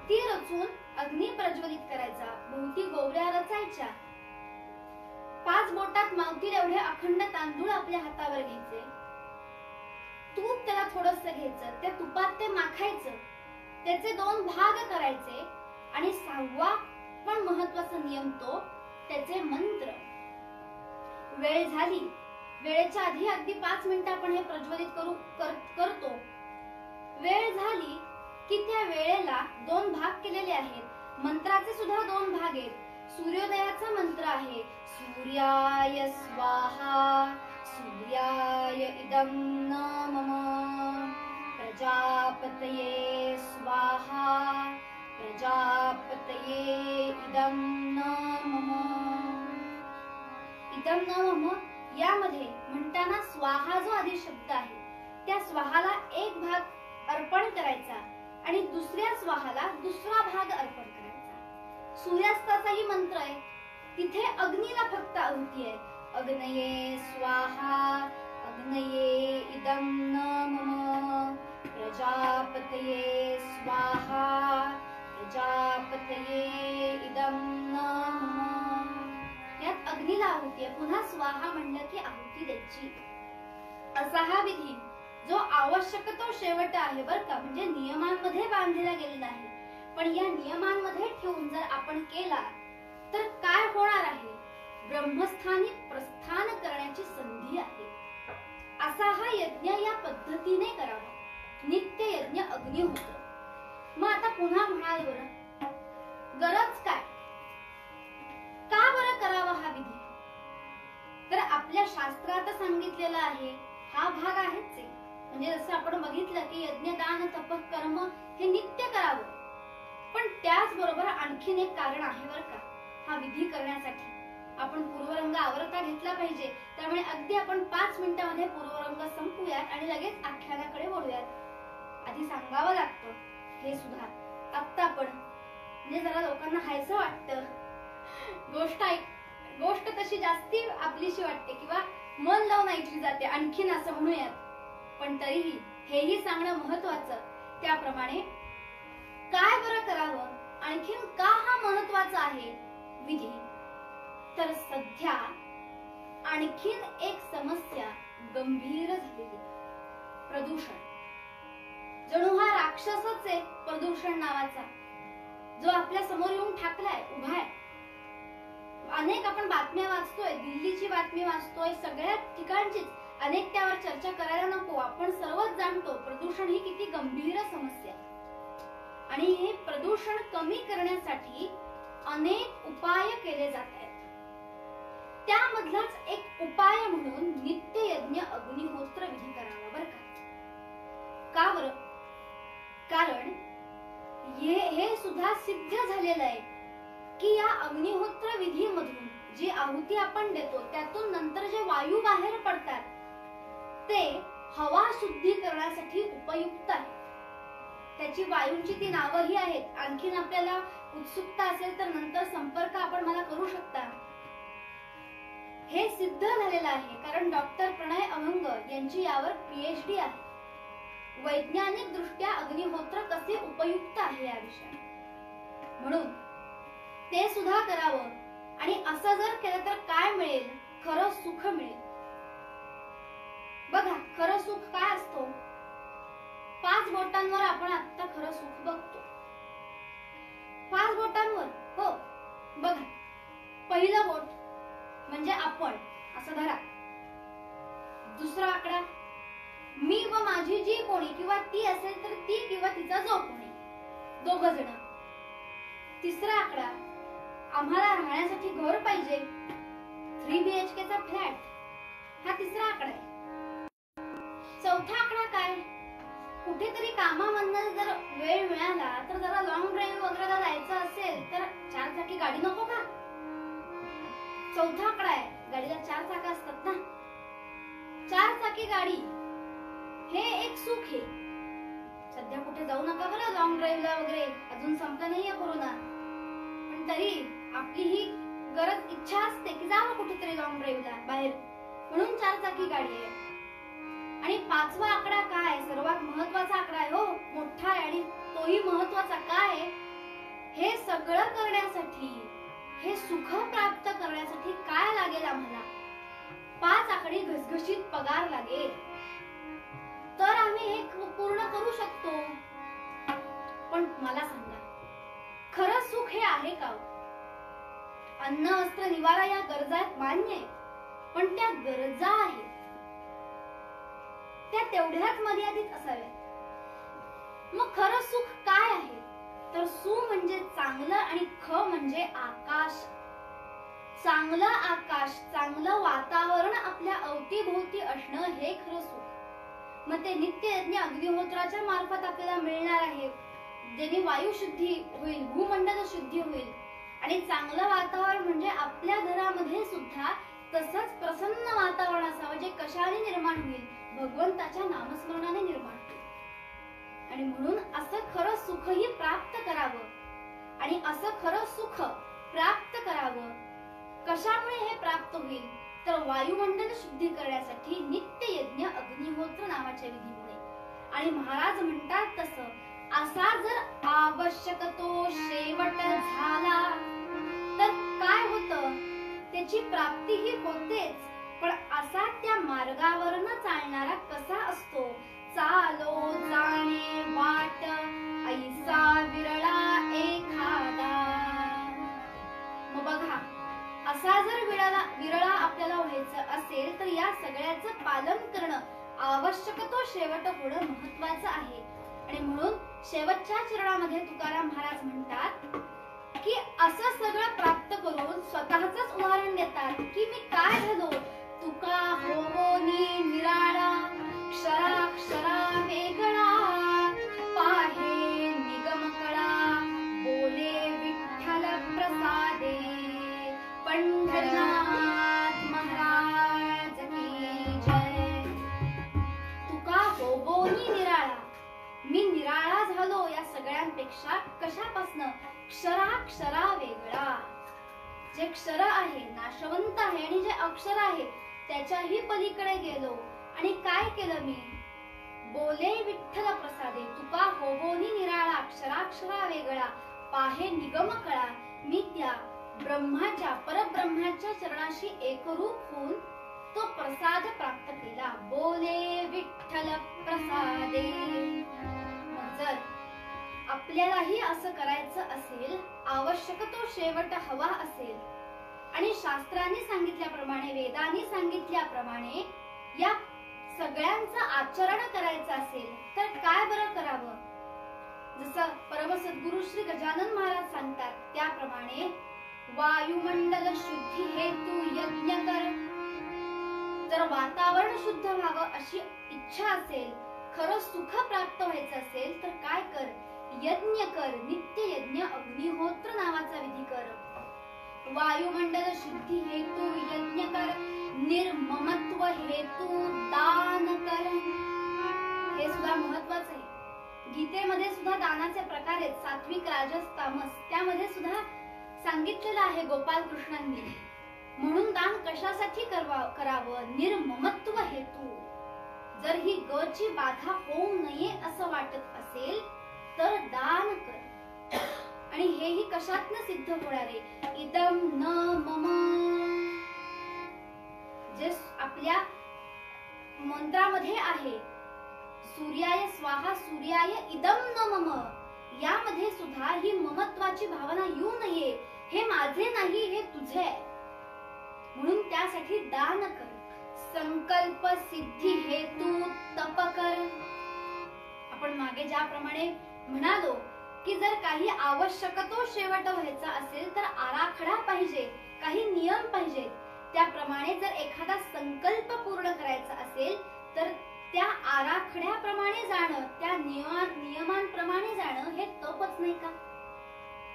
ती रचून अग्नी प्रज्वलित करायचा. भोवती गोवऱ्या रचायच्या. 5 बोटात मावतील एवढे अखंड तांदूळ आपल्या हातावर घ्यायचे. तूप त्याला थोडंसं घ्यायचं, त्या तुपात ते माखायचं, त्याचे 2 भाग करायचे. आणि 6वा पण महत्वाचा नियम तो त्याचे मंत्र. वेळ झाली, वेळेच्या आधी अगदी 5 मिनिटं आपण हे प्रज्वलित करतो. वेळ झाली की त्या वेळेला 2 भाग केलेले आहेत. मंत्राचे सुद्धा 2 भाग आहेत. सूर्योदयाचा मंत्र आहे सूर्याय स्वाहा, सूर्याय इदं नमः, प्रजापतये स्वाहा, प्रजापतये इदं नमः. इदं नमः यामध्ये म्हणताना स्वाहा जो आधी शब्द आहे त्या स्वाहाला एक भाग अर्पण करायचा आणि दुसऱ्या स्वाहाला दुसरा भाग अर्पण करायचा. सूर्यास्ताचाही मंत्र आहे, तिथे अग्नीला फक्त आहुती आहे. अग्नये स्वाहा, अग्नये इदं नमः, प्रजापतये स्वाहा, प्रजापतये इदं नमः. यात अग्नीला आहुती आहे. पुन्हा स्वाहा म्हणलं की आहुती द्यायची. असा हा विधी जो आवश्यक तो शेवट आहे बर का. म्हणजे नियमांमध्ये बांधलेला गेलेला आहे. पण या नियमांमध्ये ठेवून जर आपण केला तर काय होणार आहे? ब्रह्मस्थानी प्रस्थान करण्याची संधी आहे. असा हा यज्ञ या पद्धतीने करावा. नित्य यज्ञ अग्निहोत्र. मग आता पुन्हा म्हणाल बरं, गरज काय? का बरं करावा हा विधी? तर आपल्या शास्त्रात सांगितलेला आहे हा भाग आहेच. म्हणजे जसं आपण बघितलं की यज्ञ, दान, तप, कर्म हे नित्य करावं. पण त्याचबरोबर आणखीन एक कारण आहे बर का. हा विधी करण्यासाठी आपण पूर्वरंग आवरता घेतला पाहिजे. त्यामुळे अगदी आपण 5 मिनिटांमध्ये पूर्वरंग संपूयात आणि लगेच आख्यानाकडे वळूयात. आधी सांगावं लागतं हे सुद्धा. आता आपण म्हणजे जरा लोकांना हायचं वाटतं, गोष्ट तशी जास्ती आपलीशी वाटते किंवा मन लावून ऐकली जाते आणखीन असं म्हणूयात. पण तरीही हेही सांगणं महत्वाचं. त्याप्रमाणे काय बरं करावं, आणखीन का हा महत्वाचा आहे विधी? तर सध्या आणखीन एक समस्या गंभीर झालेली, प्रदूषण. जणू हा राक्षसच आहे प्रदूषण नावाचा, जो आपल्या समोर येऊन ठाकलाय, उभा आहे. अनेक आपण बातम्या वाचतोय, दिल्लीची बातमी वाचतोय, सगळ्या ठिकाणचीच. अनेक त्यावर चर्चा करायला नको. आपण सर्वच जाणतो प्रदूषण ही किती गंभीर समस्या. आणि हे प्रदूषण कमी करण्यासाठी अनेक उपाय केले जात आहेत. त्यामधलाच एक उपाय म्हणून नित्य यज्ञ अग्निहोत्र विधी करावा बर का. का बरं? कारण सुद्धा सिद्ध झालेलं आहे की या अग्निहोत्र विधीमधून जी आहुती आपण देतो त्यातून नंतर जे वायू बाहेर पडतात ते हवा शुद्धीकरणासाठी उपयुक्त आहे. त्याची वायूंची ती नावही आहेत. आणखीन आपल्याला उत्सुकता असेल तर नंतर संपर्क आपण मला करू शकता. हे सिद्ध झालेलं आहे कारण डॉक्टर प्रणय अभंग यांची यावर PhD आहे. वैज्ञानिक दृष्ट्या अग्निहोत्र कसे उपयुक्त आहे या विषयात. म्हणून ते सुद्धा करावं. आणि असं जर केलं तर काय मिळेल? खरं सुख मिळेल. बघा, खरं सुख काय असतो? 5 बोटांवर आपण आता खरं सुख बघतो. 5 बोटांवर, हो बघा. पहिलं बोट म्हणजे आपण, असं धरा. दुसरा आकडा मी व माझी जी कोणी किंवा ती असेल तर ती किंवा तिचा जो कोणी, दोघ जण. तिसरा आकडा आम्हाला राहण्यासाठी घर पाहिजे, 3 BHK चा फ्लॅट, हा तिसरा आकडा आहे. चौथा आकडा काय? कुठेतरी कामामधनं जर वेळ मिळाला तर जरा लॉंग ड्राईव्ह वगैरे जायचं असेल तर 4 चाकी गाडी नको का? चौथा आकडा आहे. गाडीला 4 चाकं असतात ना. 4 चाकी गाडी हे एक सुख आहे. सध्या कुठे जाऊ नका बरं लॉंग ड्राईव्हला वगैरे, अजून संपला नाहीये कोरोना. पण तरी आपली ही गरज इच्छा असते की जावं कुठेतरी लॉंग ड्राईव्हला बाहेर, म्हणून 4 चाकी गाडी आहे. आणि 5वा आकडा काय? सर्वात महत्वाचा आकडा आहे, हो मोठा आहे आणि तोही महत्वाचा. काय? हे सगळं करण्यासाठी, हे सुख प्राप्त करण्यासाठी काय लागेल आम्हाला? 5 आकडी घसघशीत पगार लागेल, तर आम्ही हे पूर्ण करू शकतो. पण मला सांगा, खरं सुख हे आहे का? अन्न वस्त्र निवारा या गरजा मान्य आहे, पण त्या गरजा आहेत त्या तेवढ्याच मर्यादित असाव्यात. मग खरं सुख काय आहे? तर सु म्हणजे चांगलं आणि ख म्हणजे आकाश. चांगलं आकाश, चांगलं वातावरण आपल्या अवतीभोवती असणं हे खरं सुख. मग ते नित्ययज्ञ अग्निहोत्राच्या मार्फत आपल्याला मिळणार आहे, ज्याने वायू शुद्धी होईल, भूमंडल शुद्धी होईल. आणि चांगलं वातावरण म्हणजे आपल्या घरामध्ये सुद्धा तसंच प्रसन्न वातावरण असावं, जे कशाने निर्माण होईल? भगवंताच्या नामस्मरणाने निर्माण होईल. आणि म्हणून असं खरं सुखही प्राप्त करावं. आणि असं खरं सुख प्राप्त करावं कशामुळे हे प्राप्त होईल? तर वायुमंडल शुद्धी करण्यासाठी नित्ययज्ञ अग्निहोत्र नावाच्या विधीमुळे. आणि महाराज म्हणतात तसं, असा जर आवश्यक तो शेवट झाला तर काय होतं? त्याची प्राप्तीही होतेच, पण असा त्या मार्गावरनं चालणारा कसा असतो? चालो जाणे वाट ऐसा विरळा एखादा. मग बघा, असा जर विरळा आपल्याला व्हायचं असेल तर या सगळ्याचं पालन करणं, आवश्यक तो शेवट होणं महत्वाचं आहे. आणि म्हणून शेवटच्या चरणामध्ये तुकाराम महाराज म्हणतात की असं सगळं प्राप्त करून स्वतःच उदाहरण देतात की मी काय झालो? तुका होवोनी निराळा, क्षराक्षरा वेगळा, पाहे निगम कळा, बोले विठ्ठल प्रसादे. पंढरनाथ महाराज की जय. तुका होवोनी निराळा, मी निराळा झालो या सगळ्यांपेक्षा. कशापासनं? क्षराक्षरा वेगळा. जे क्षर आहे, नाशवंत आहे, आणि जे अक्षर आहे त्याच्याही पलीकडे गेलो. आणि काय केलं मी? बोले विठ्ठल प्रसादे. तुका होवोनी निराळा, क्षराक्षरा वेगळा, पाहे निगम कळा. मी त्या ब्रह्माच्या, परब्रह्माच्या चरणाशी एकरूप होऊन तो प्रसाद प्राप्त केला. बोले विठ्ठल प्रसादे. जर आपल्यालाही असं करायचं असेल, आवश्यक तो शेवट हवा असेल, आणि शास्त्रांनी सांगितल्याप्रमाणे, वेदांनी सांगितल्याप्रमाणे या सगळ्यांचं आचरण करायचं असेल तर काय बरं करावं? जसं परम सद्गुरु श्री गजानन महाराज सांगतात त्याप्रमाणे, वायुमंडल शुद्धी हेतू यज्ञ कर. जर वातावरण शुद्ध व्हावं अशी इच्छा असेल, खरं सुख प्राप्त व्हायचं असेल तर काय कर? यज्ञ कर, नित्य यज्ञ अग्निहोत्र नावाचा विधी कर. वायुमंडल शुद्धी हेतू यज्ञ कर, निर्ममत्व हेतू दान कर. हे सुद्धा महत्वाचं आहे. गीतेमध्ये सुद्धा दानाचे प्रकार आहेत, सात्विक, राजस, तामस. त्यामध्ये सुद्धा सांगितलेलं आहे गोपाल कृष्णांनी. म्हणून दान कशासाठी करावं? निर्ममत्व हेतू. जर ही गची बाधा होऊ नये असं वाटत असेल तर दान कर. आणि हेही कशातनं सिद्ध होणार आहे? इदम न मम. जे आपल्या मंत्रामध्ये आहे, सूर्याय स्वाहा सूर्याय इदम न मम, यामध्ये सुद्धा ही ममत्वाची भावना येऊ नये. हे माझे नाही, हे तुझे आहे. म्हणून त्यासाठी दान कर. संकल्प सिद्धी हेतू तप कर. आपण मागे ज्याप्रमाणे म्हणालो की जर काही आवश्यकतो शेवट व्हायचा असेल तर आराखडा पाहिजे, काही नियम पाहिजे. त्याप्रमाणे जर एखादा संकल्प पूर्ण करायचा असेल तर त्या आराखड्याप्रमाणे जाणं, त्या नियमांप्रमाणे जाणं हे तपच नाही का?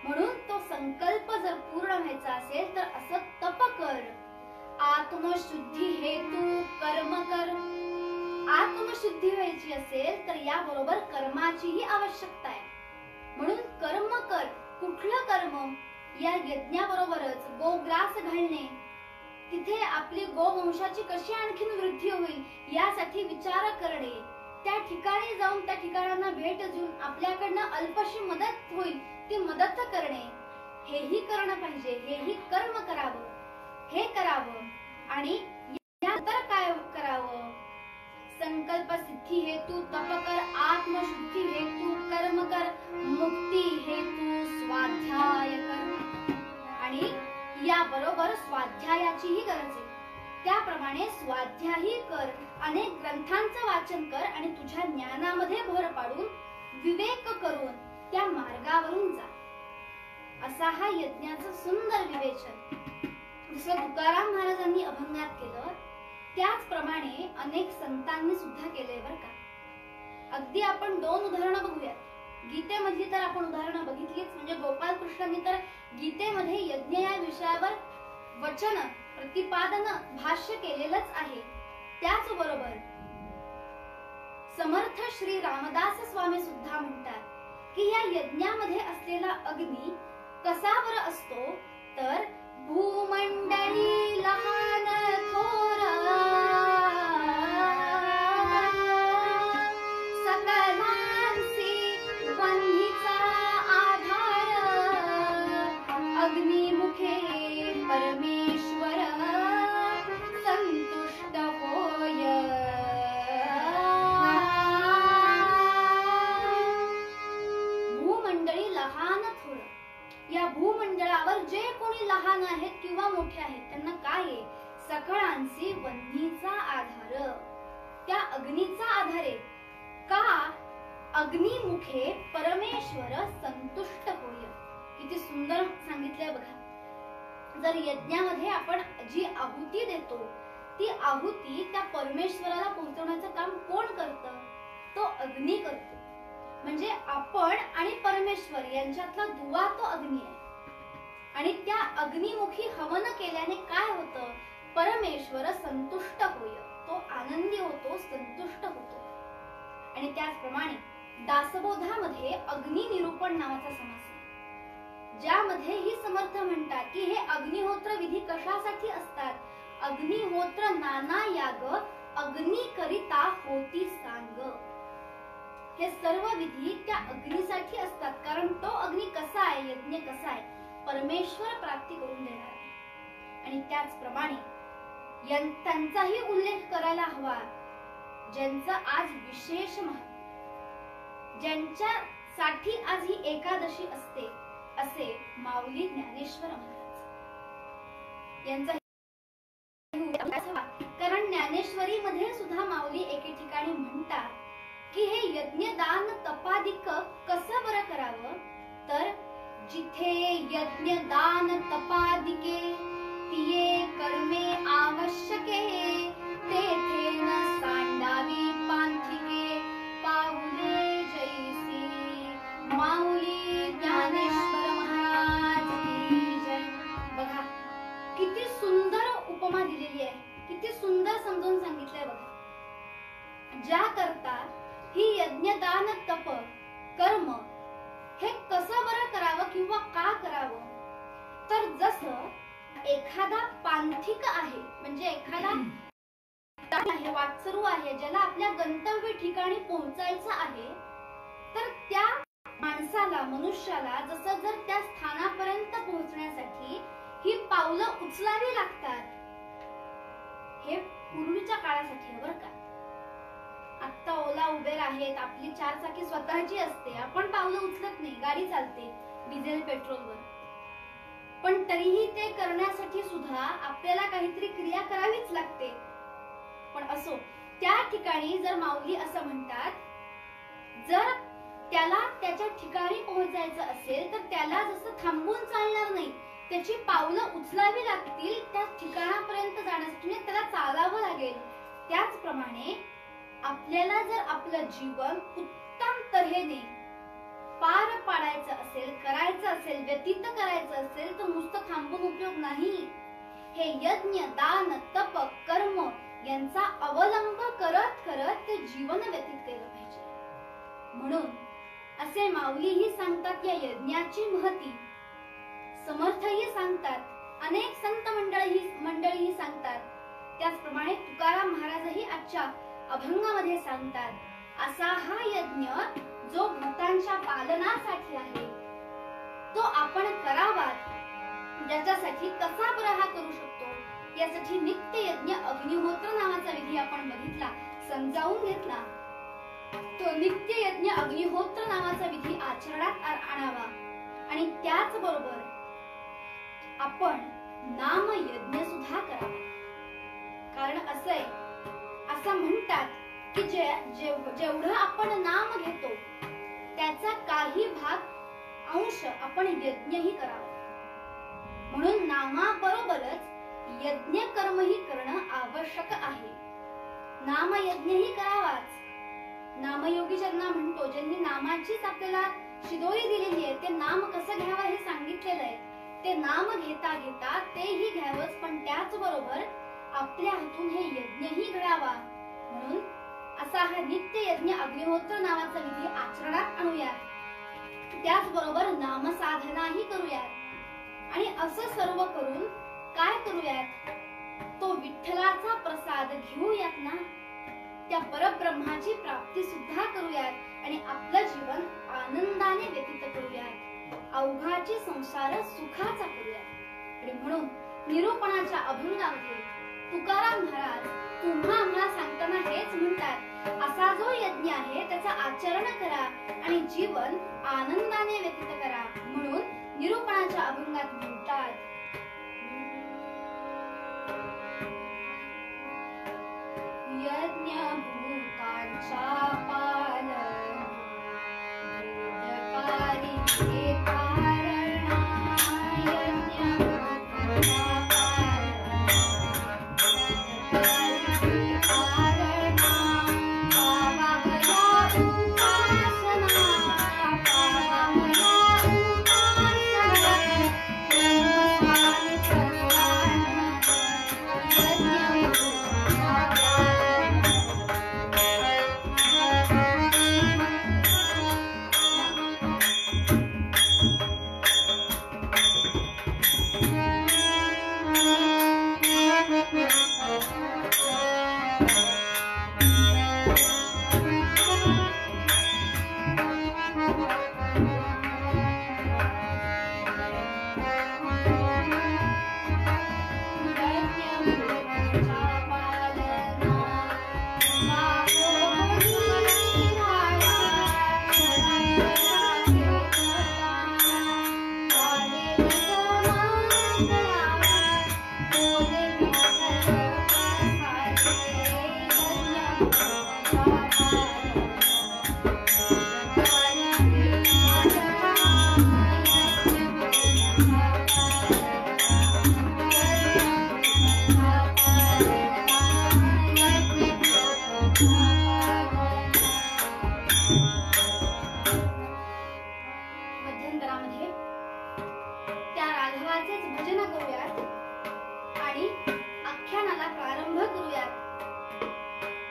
म्हणून तो संकल्प जर पूर्ण व्हायचा असेल तर असं तप कर. आत्मशुद्धी हेतू कर्म कर. आत्मशुद्धी व्हायची असेल तर याबरोबर कर्माचीही आवश्यकता आहे. म्हणून कर्म कर. कुठलं कर्म? या यज्ञाबरोबरच गोग्रास घालणे, तिथे आपली गोवंशाची कशी आणखीन वृद्धी होईल यासाठी विचार करणे, त्या ठिकाणी जाऊन त्या ठिकाणांना भेट देऊन आपल्याकडनं अल्पशी मदत होईल ती मदत करणे, हेही करणं पाहिजे. हेही कर्म करावं, हे करावं. आणि यानंतर काय करावं? संकल्प सिद्धी हेतू तप कर, आत्मशुद्धी हेतू कर्म कर, मुक्ती हेतू स्वाध्याय कर. आणि याबरोबर स्वाध्यायाचीही गरज आहे. त्याप्रमाणे स्वाध्यायही कर. अनेक ग्रंथांचं वाचन कर आणि तुझ्या ज्ञानामध्ये भर पाडून विवेक करून त्या मार्गावरून जा. असा हा यज्ञाचं सुंदर विवेचन जसं तुकाराम महाराजांनी अभंगात केलं त्याचप्रमाणे अनेक संतांनी सुद्धा केलंय बरं का. अगदी आपण 2 उदाहरणं बघूयात. गीतेमधली तर आपण उदाहरणं बघितलीच, म्हणजे गोपाल कृष्णांनी तर गीतेमध्ये यज्ञ या विषयावर वचन, प्रतिपादन, भाष्य केलेलंच आहे. त्याचबरोबर समर्थ श्री रामदास स्वामी सुद्धा म्हणतात की या यज्ञामध्ये असलेला अग्नी कसा बरं असतो? तर भूमंडळी लहान थोर, सकलांसी वन्हीचा आधार, अग्निमुखे परमेश्वर संतुष्ट होय. भूमंडळी लहान थोर. या भूमंडळावर जे कोणी लहान आहेत किंवा मोठे आहेत त्यांना काय आहे? सकळांसी वन्हीचा आधार. त्या अग्नीचा आधार आहे. का? अग्निमुखे परमेश्वर संतुष्ट होय. किती सुंदर सांगितलंय बघा. जर यज्ञामध्ये आपण जी आहुती देतो ती आहुती त्या परमेश्वराला पोहोचवण्याचं काम कोण करतं? तो अग्नी करतो. म्हणजे आपण आणि परमेश्वर यांच्यातला दुवा तो अग्नी आहे. आणि त्या अग्निमुखी हवन केल्याने काय होतं? परमेश्वर संतुष्ट होय. तो आनंदी होतो, संतुष्ट होतो. आणि त्याचप्रमाणे दासबोधामध्ये अग्नि निरूपण नावाचा समास आहे, ज्यामध्ये ही समर्थ म्हणतात की हे अग्निहोत्र विधी कशासाठी असतात? अग्निहोत्र नाना याग अग्नी करिता होती सांग. हे सर्व विधी त्या अग्नीसाठी असतात. कारण तो अग्नी कसा आहे? यज्ञ कसा आहे? परमेश्वर प्राप्ती करून देणार आहे. आणि त्याचप्रमाणे त्यांचाही उल्लेख करायला हवा ज्यांचं आज विशेष महत्व, ज्यांच्यासाठी आज ही एकादशी असते, असे माऊली ज्ञानेश्वर महाराज यांचा. कारण ज्ञानेश्वरी मध्ये सुद्धा माऊली एके ठिकाणी म्हणतात की हे यज्ञ दान तपादिक कसं बरं करावं? तर जिथे यज्ञ दान तपादिके तिये कर्मे आवश्यके, तेथे न सांडावी पांथिके पाऊले जैसी. त्याकरता ही यज्ञदान तप कर्म हे कसं बरं करावं किंवा का करावं? तर जसं एखादा पांथिक आहे, म्हणजे एखादा वाटसरू आहे, ज्याला आपल्या गंतव्य ठिकाणी पोहोचायचं आहे, तर त्या माणसाला, मनुष्याला जसं जर त्या स्थानापर्यंत पोहोचण्यासाठी ही पावलं उचलावी लागतात. हे पूर्वीच्या काळासाठी बरं का. आता ओला उबेर आहेत, आपली 4 चाकी स्वतःची असते, आपण पावलं उचलत नाही, गाडी चालते डिझेल पेट्रोलवर. पण तरीही ते करण्यासाठी सुद्धा आपल्याला काहीतरी क्रिया करावीच लागते. पण असो, त्या ठिकाणी जर माऊली असं म्हणतात, जर त्याला त्याच्या ठिकाणी पोहोचायचं असेल तर त्याला जसं थांबून चालणार नाही, त्याची पावलं उचलावी लागतील त्या ठिकाणापर्यंत जाण्यासाठी, त्याला चालावं लागेल. त्याचप्रमाणे आपल्याला जर आपलं जीवन उत्तम तऱ्हेने पार पाडायचं असेल, करायचं असेल, व्यतीत करायचं असेल, तर नुसतं थांबून उपयोग नाही. हे यज्ञ, दान, तप, कर्म यांचा अवलंब करत करत ते जीवन व्यतीत केलं पाहिजे. म्हणून असे माऊलीही सांगतात या यज्ञाची महती, समर्थही सांगतात, अनेक संत मंडळीही सांगतात. त्याचप्रमाणे तुकाराम महाराजही आजच्या अभंगामध्ये सांगतात, असा हा यज्ञ जो भूतांच्या पालनासाठी आहे तो आपण करावा. ज्याच्यासाठी कसा बरं हा करू शकतो, यासाठी नित्य यज्ञ अग्निहोत्र नावाचा विधी आपण बघितला, समजावून घेतला. तो नित्य यज्ञ अग्निहोत्र नावाचा विधी आचरणात आणावा. आणि त्याच बरोबर आपण नाम यज्ञ सुद्धा करावा. कारण असं आहे, असं म्हणतात की जेवढं आपण नाम घेतो त्याचा काही भाग अंश आपण यज्ञही करावा. म्हणून नामाबरोबरच यज्ञ कर्मही करणं आवश्यक आहे. नाम यज्ञही करावाच. नामयोगी ज्यांना म्हणतो, ज्यांनी नामाचीच आपल्याला शिदोरी दिलेली आहे, ते नाम कसं घ्यावं हे सांगितलेलं आहे. ते नाम घेता घेता तेही घ्यावंच, पण त्याचबरोबर आपल्या हातून हे यज्ञही घडावा. म्हणून असा हा नित्य यज्ञ अग्निहोत्र नावाचा विधी आचरणात आणूया. त्याचबरोबर नामसाधनाही करूयात. आणि असं सर्व करून काय करूयात, तो विठ्ठलाचा प्रसाद घेऊयात ना, त्या परब्रह्माची प्राप्ती सुद्धा करूयात आणि आपलं जीवन आनंदाने व्यतीत करूयात. अवघाची संसार सुखाचा करूयात. आणि म्हणून निरूपणाच्या अभंगामध्ये तुकाराम महाराज तुम्हा आम्हाला सांगताना हेच म्हणतात, असा जो यज्ञ आहे त्याचं आचरण करा आणि जीवन आनंदाने व्यतीत करा. म्हणून निरूपणाच्या अभंगात म्हणतात, यज्ञ भूतांचा पालन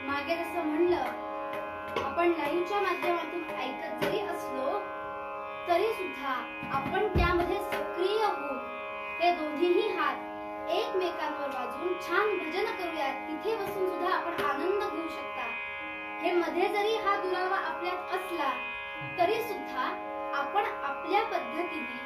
मागे जसं म्हणलं रेडिओच्या माध्यमातून ऐकत जरी असलो तरी सुद्धा आपण त्यामध्ये सक्रिय होऊन ते दोन्हीही हात एकमेकांवर वाजून छान भजन करूयात. तिथे बसून सुद्धा आपण आनंद घेऊ शकता. हे मध्ये जरी हा दुरावा आपल्यात असला तरी सुद्धा आपण आपल्या पद्धतीने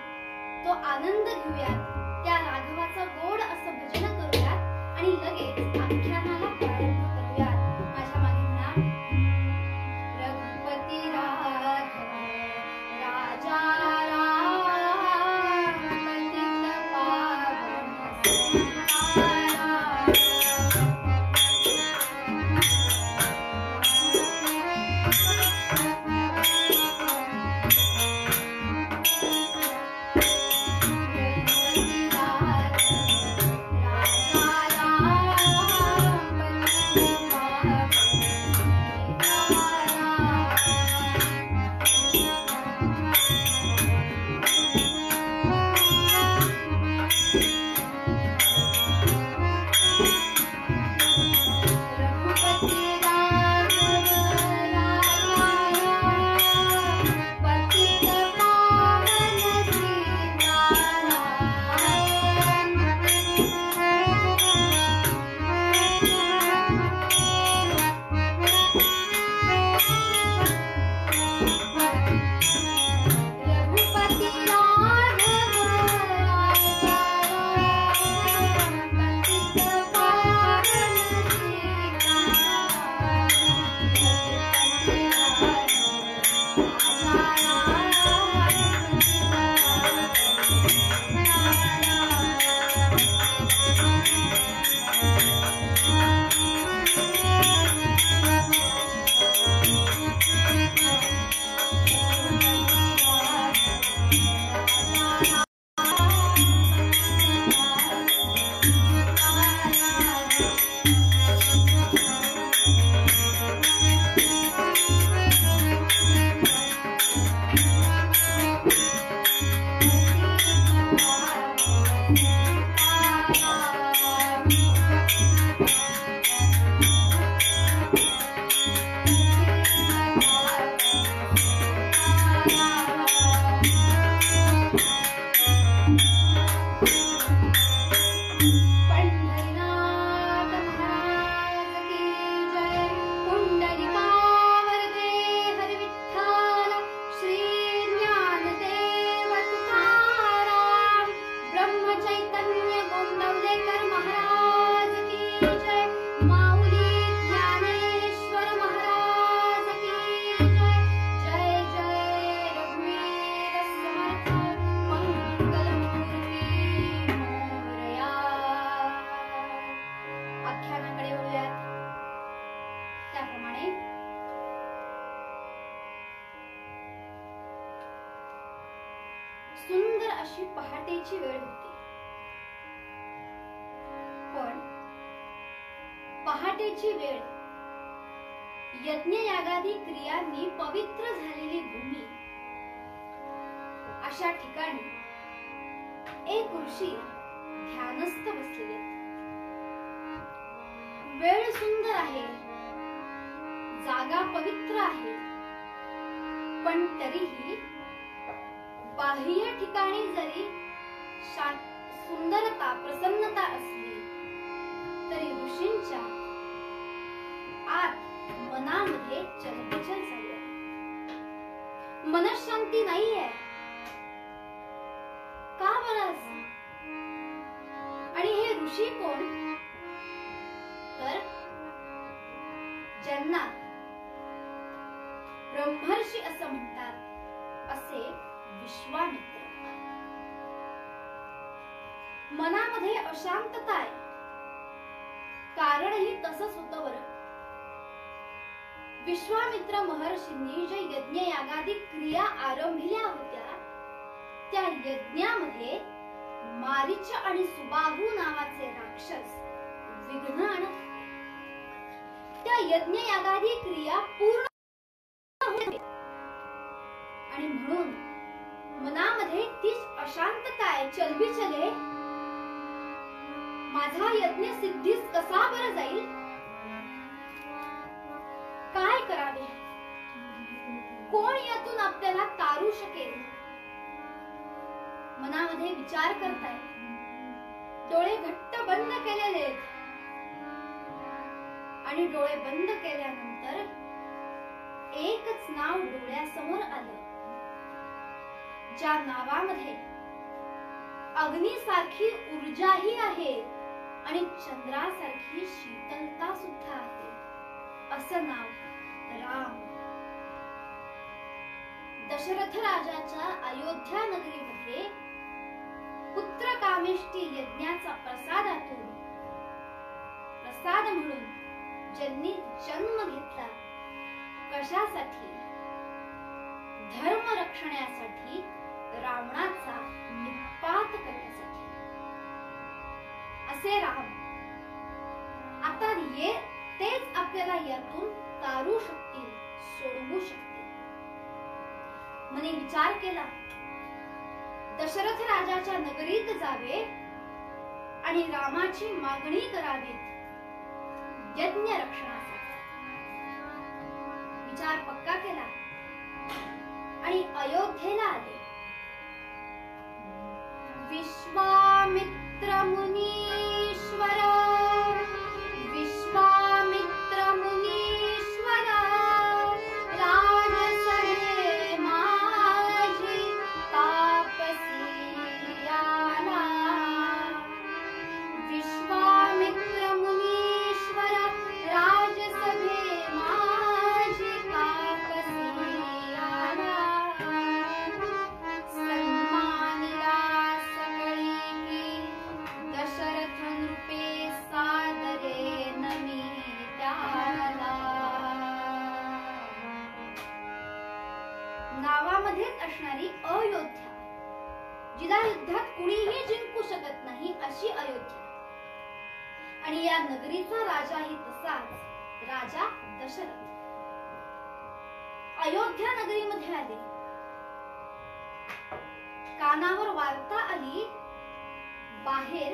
तो आनंद घेऊयात. त्या राघवाचं गोड असं भजन करूयात आणि लगेच आख्यानाला प्रारंभ करूयात. माझ्या मागे म्हणा, रघुपती राघव राजा सुंदर अशी पहाटेची वेळ होती. पण पहाटेची वेळ यज्ञ यागादी क्रियांनी पवित्र झालेली भूमी, अशा ठिकाणी एक ऋषी ध्यानस्थ बसलेले. वेळ सुंदर आहे, जागा पवित्र आहे, पण तरीही बाह्य ठिकाणी जरी सुंदरता प्रसन्नता असली तरी ऋषींच्या आत मनामध्ये चलबिचल चालू आहे. मनशांती नाहीये. का बरं असं? आणि हे ऋषी कोण? तर ज्यांना ब्रह्मर्षी असं म्हणतात असे विश्वामित्र. मनामध्ये अशांतता आहे. कारणही तसंच होतं बरं. विश्वामित्र महर्षींनी ज्या यज्ञ यागादी क्रिया आरंभिल्या होत्या त्या यज्ञामध्ये मारीच आणि सुबाहू नावाचे राक्षस विघ्न आणत होते. त्या यज्ञ यागादी क्रिया पूर्ण होते आणि म्हणून मनामध्ये तीच अशांतता आहे, चलबिचले. माझा यज्ञ सिद्धीस कसा बरं जाईल? काय करावे? कोण यातून आपल्याला तारू शकेल? मनामध्ये विचार करताय, डोळे घट्ट बंद केलेले आहेत आणि डोळे बंद केल्यानंतर एकच नाव डोळ्यासमोर आलं, ज्या नावामध्ये अग्नीसारखी ऊर्जाही आहे आणि चंद्रासारखी शीतलता सुद्धा आहे, असं नाव राम. दशरथ राजाच्या अयोध्या नगरीमध्ये पुत्र कामेष्टी यज्ञाचा प्रसाद म्हणून ज्यांनी जन्म घेतला, कशासाठी? धर्म रक्षण्यासाठी, रावणाचा निपात करण्यासाठी. असे राम आता तेच आपल्याला यातून तारू शकतील, सोडवू शकतील. मने विचार केला, दशरथ राजाच्या नगरीत जावे आणि रामाची मागणी करावी यज्ञ रक्षणासाठी. विचार पक्का केला आणि अयोध्येला आले. विश्वामित्र मुनीश्वर, विश्वामित्र मुनीश्वर, राजसभे माझी तापसी आला. विश्वामित्र मुनीश्वर, राजसभे माझी तापसी आला. सन्मानिला सकळी की दशरथ नृपे सादरे नमी त्याला. नावामध्येच असणारी अयोध्या, जिला युद्धात कुणीही जिंकू शकत नाही अशी अयोध्या, आणि या नगरीचा राजाही तसाच, राजा दशरथ. अयोध्या नगरीमध्ये आले. कानावर वार्ता आली, बाहेर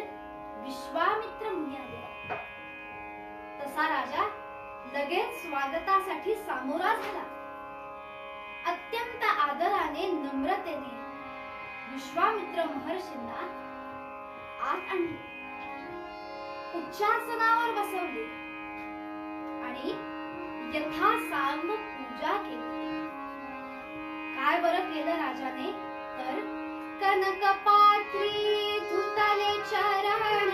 विश्वामित्र मुनी आले. तसा राजा लगेच स्वागतासाठी सामोरा झाला. अत्यंत आदराने, नम्रतेने विश्वामित्र महर्षींना आत आणले, उच्चासनावर बसवले आणि यथासांग पूजा केली. काय बरं केलं राजाने तर कनकपात्री धुतले चरण,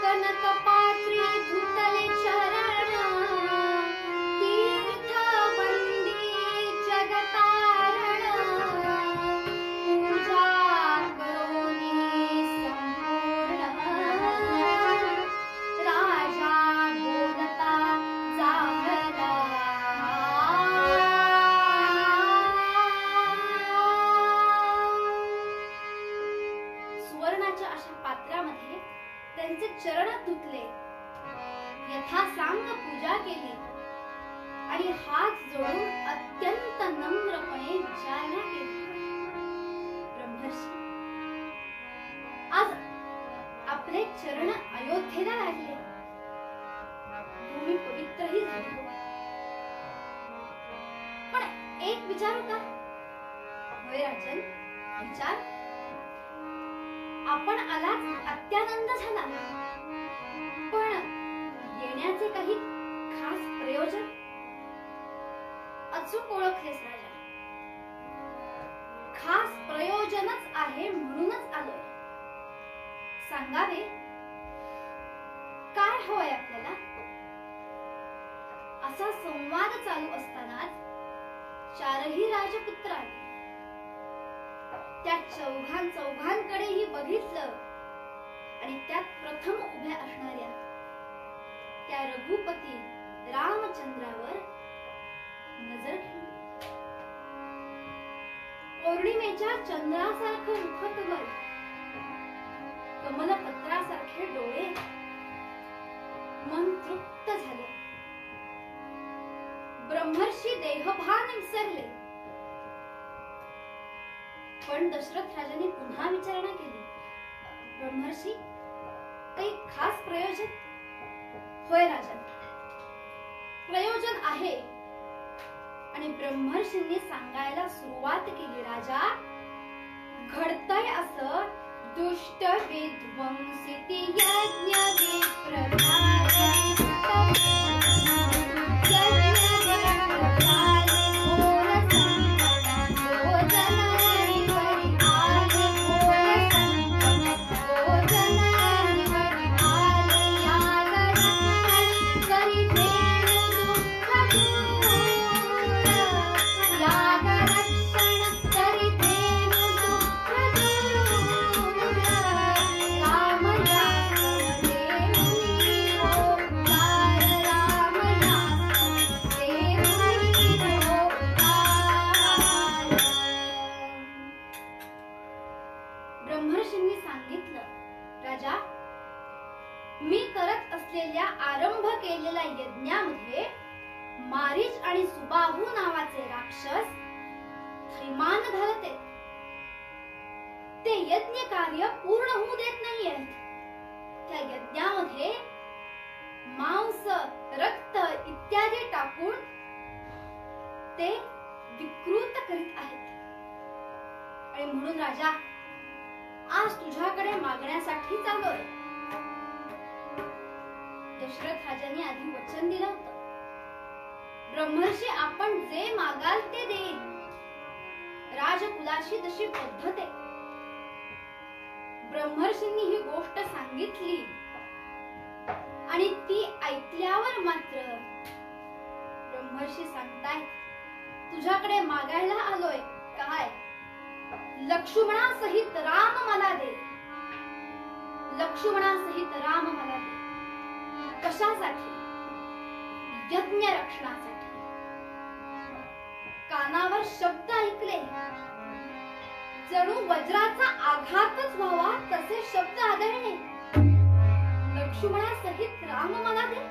कनकपात्री धुतले चरण, तीर्थ बंदी जगतारण, पूजा करोनी संपूर्ण, राजा बोलता जागला. सुवर्णाच्या अशा पात्रामध्ये त्यांचे चरण धुतले, यथासांग पूजा केली आणि हात जोडून अत्यंत नम्रपणे विचारणा केली. ब्रह्मर्षी, आज आपले चरण अयोध्येला लागले, भूमी पवित्रही झाली, पण एक विचारू का? होय राजन, विचार. आपण आलाच अत्यानंद झाला, पण येण्याचे काही खास प्रयोजन? अचूक ओळखलेस राजा, खास प्रयोजनच आहे म्हणूनच आलोय. सांगावे, काय हवंय आपल्याला? असा संवाद चालू असतानाच चारही राजपुत्र आले. त्या चौघांकडेही बघितलं आणि त्यात प्रथम उभ्या असणाऱ्या त्या रघुपती रामचंद्रावर नजर खेळली. पौर्णिमेच्या चंद्रासारखं मुखकमल, कमलपत्रासारखे डोळे, मन तृप्त झाले. ब्रह्मर्षी देहभान विसरले. पण दशरथ राजाने पुन्हा विचारणा केली, ब्रह्मर्षी, काही खास प्रयोजन? होय राजन, प्रयोजन आहे. आणि ब्रह्मर्षींनी सांगायला सुरुवात केली. राजा, घडतंय असं दुष्ट विध्वंसिती यज्ञ विप्रभारती ब्रह्मर्षींनी सांगितलं. राजा, मी करत असलेल्या आरंभ केलेल्या यज्ञामध्ये मारीच आणि सुबाहू नावाचे राक्षस थैमान धरते. ते यज्ञ कार्य पूर्ण होऊ देत नाहीयेत. त्या यज्ञामध्ये मांस, रक्त इत्यादी टाकून ते विकृत करीत आहेत. आणि म्हणून राजा, आज तुझ्याकडे मागण्यासाठी चाललोय. दशरथ राजाने आधी वचन दिलं होतं, ब्रह्मर्षी आपण जे मागाल ते देईन. राजकुलाची तशी पद्धत आहे. ब्रह्मर्षींनी ही गोष्ट सांगितली आणि ती ऐकल्यावर मात्र ब्रह्मर्षी सांगतायत, तुझ्याकडे मागायला आलोय. काय? लक्ष्मणासहित राम मला दे. लक्ष्मणासहित राम मला दे. कशासाठी? यज्ञ रक्षणासाठी. कानावर शब्द ऐकले, जणू वज्राचा आघातच व्हावा तसे शब्द आदळले. लक्ष्मणासहित राम मला दे.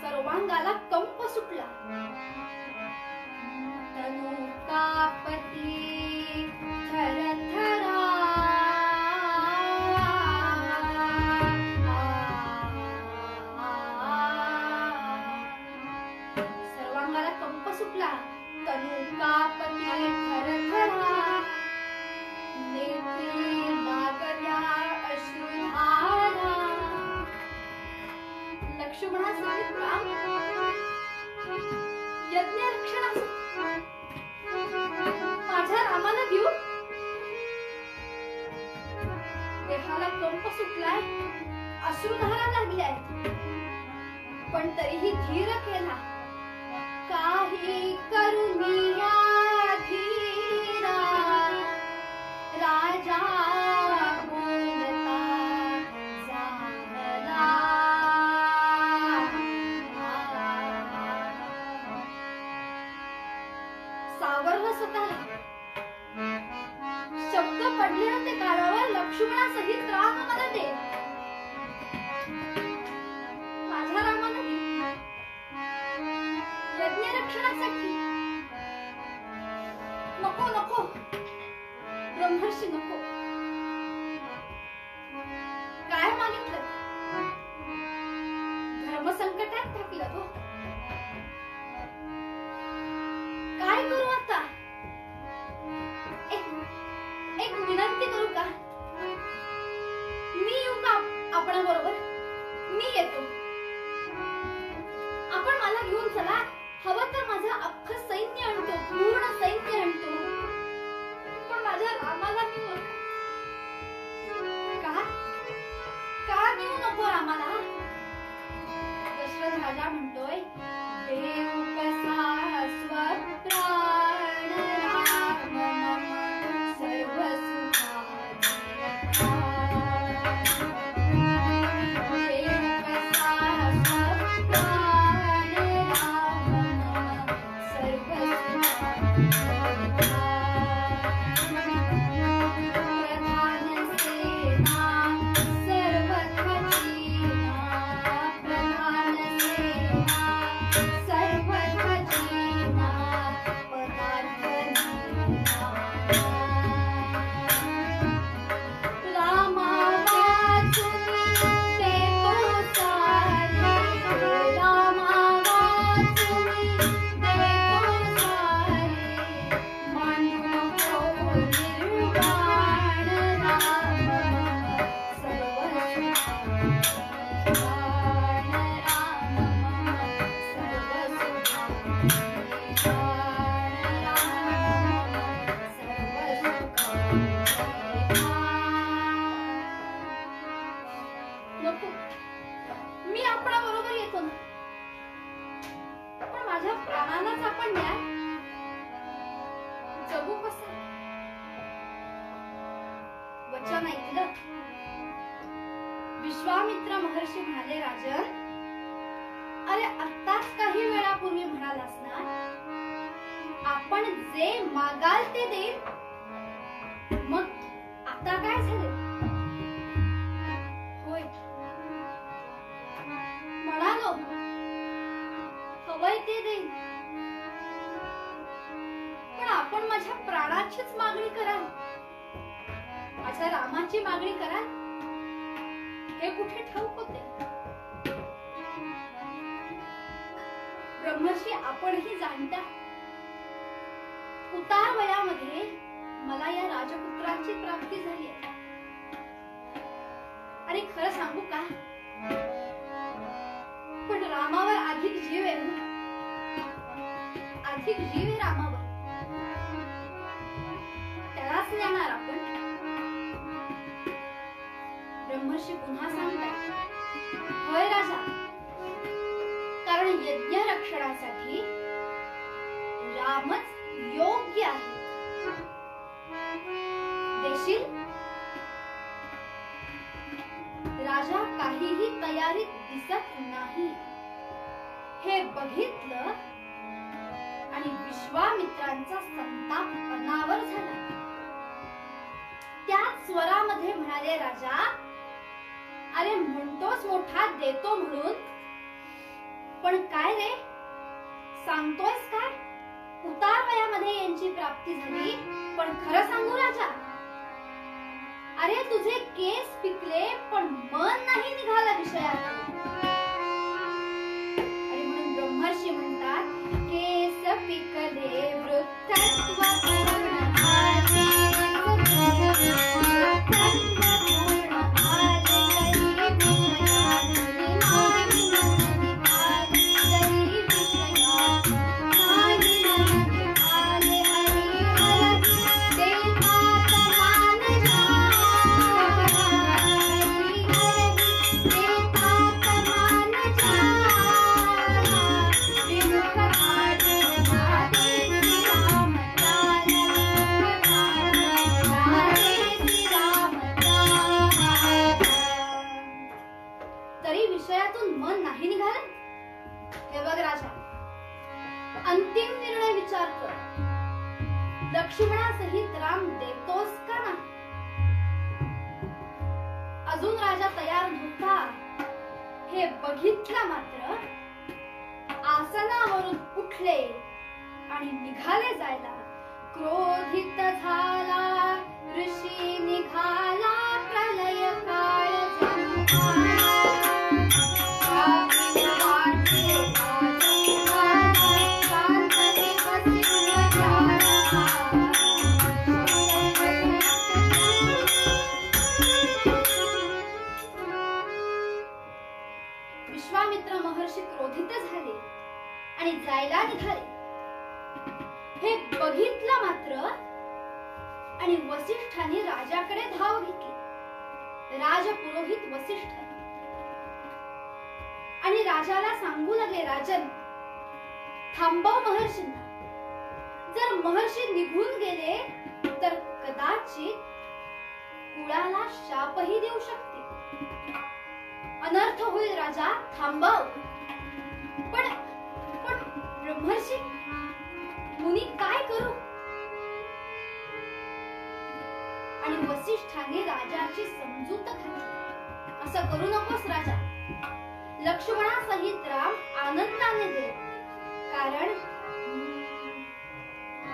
सर्वांगाला कंप सुटला. तनु कापती थरथरा. सर्वांगाला कंप सुटला. तनु कापती थरथरा. नेत्री लागल्या अश्रुधारा. लक्ष्मणासहित राम यज्ञ रक्षणासाठी माझ्या रामाला देऊ. देहाला कंप सुटलाय, अश्रुधारा लागल्याय, पण तरीही धीर केला. काही करुनिया धीरा. राजा बोलता झाला. सावरलं स्वतःला. शब्द पडले ना ते कानावर, लक्ष्मणासहित राम मला दे. माझ्या रामाला दे. यज्ञ रक्षणासाठी. नको नको ब्रह्मर्षी, नको. काय मागितलं? धर्मसंकटात टाकलं तो. काय करू आता? एक विनंती करू का? मी येऊ का आपणा बरोबर? मी येतो. आपण मला घेऊन चला. हवं तर माझं अख्खं सैन्य आणतो, पूर्ण सैन्य आणतो. पण माझ्या रामाला नेऊ नका. का नेऊ नको रामाला? दशरथ राजा म्हणतोय, देव कसा स्वप्राण राम मम सर्व सुखाची देव कसा स्वप्राण राम मम सर्व प्रधान सेना सर्व खजीना. प्रधान सेना सर्व नको, मी आपणा बरोबर येतो ना, पण माझ्या प्राणालाच आपण न्याय, जगू कसं? वचन ऐकलं. विश्वामित्र महर्षी म्हणाले, राजन, अरे आत्ताच काही वेळापूर्वी म्हणालास ना, आपण जे मागाल ते देईल. मग आता काय झाले? होय, म्हणालो हवंय ते देईल, पण आपण माझ्या प्राणाचीच मागणी कराल, माझ्या रामाची मागणी कराल, हे कुठे ठाऊक होते? ब्रह्मर्षी, आपणही जाणता, उतार वयामध्ये मला या राजपुत्राची प्राप्ती झाली आहे. आणि खरं सांगू का, पण रामावर अधिक जीव आहे, अधिक जीव आहे रामावर. त्यालाच देणार आपण. ब्रह्मर्षी पुन्हा सांगतात, होय राजा, कारण यज्ञ रक्षणासाठी रामच योग्य आहे. देशील? राजा काहीही तयारीत दिसत नाही हे बघितलं आणि विश्वामित्रांचा संताप अनावर झाला. त्याच स्वरामध्ये म्हणाले, राजा, अरे म्हणतोस मोठा देतो म्हणून, पण काय रे सांगतोयस काय? उतार वयामध्ये यांची प्राप्ती झाली, पण खरं सांगू राजा, अरे तुझे केस पिकले पण मन नाही निघाला विषयात. आणि म्हणून ब्रह्मर्षी म्हणतात, केस पिकले वृद्धत्व पूर्ण आले, मन नाही निघालं. हे बघ राजा, अंतिम निर्णय विचार कर. लक्ष्मणासहित राम देतोस का नाही? अजून राजा तयार नव्हता हे बघितलं मात्र आसनावरून उठले आणि निघाले जायला. क्रोधित झाला ऋषी निघाला, प्रलय काळ विश्वामित्र महर्षी क्रोधित झाले आणि जायला निघाले. हे बघितलं मात्र आणि वसिष्ठाने राजाकडे धाव घेतली. राजपुरोहित वसिष्ठ आणि राजाला सांगू लागले, राजन, थांबव महर्षींना. जर महर्षी निघून गेले तर कदाचित कुळाला शापही देऊ शकते. अनर्थ होईल राजा, थांबव. पण पण ब्रह्मर्षी, मुनी काय करू? आणि वसिष्ठाने राजाची समजूत घातली. असं करू नकोस राजा. लक्ष्मणासहित राम आनंदाने दे, कारण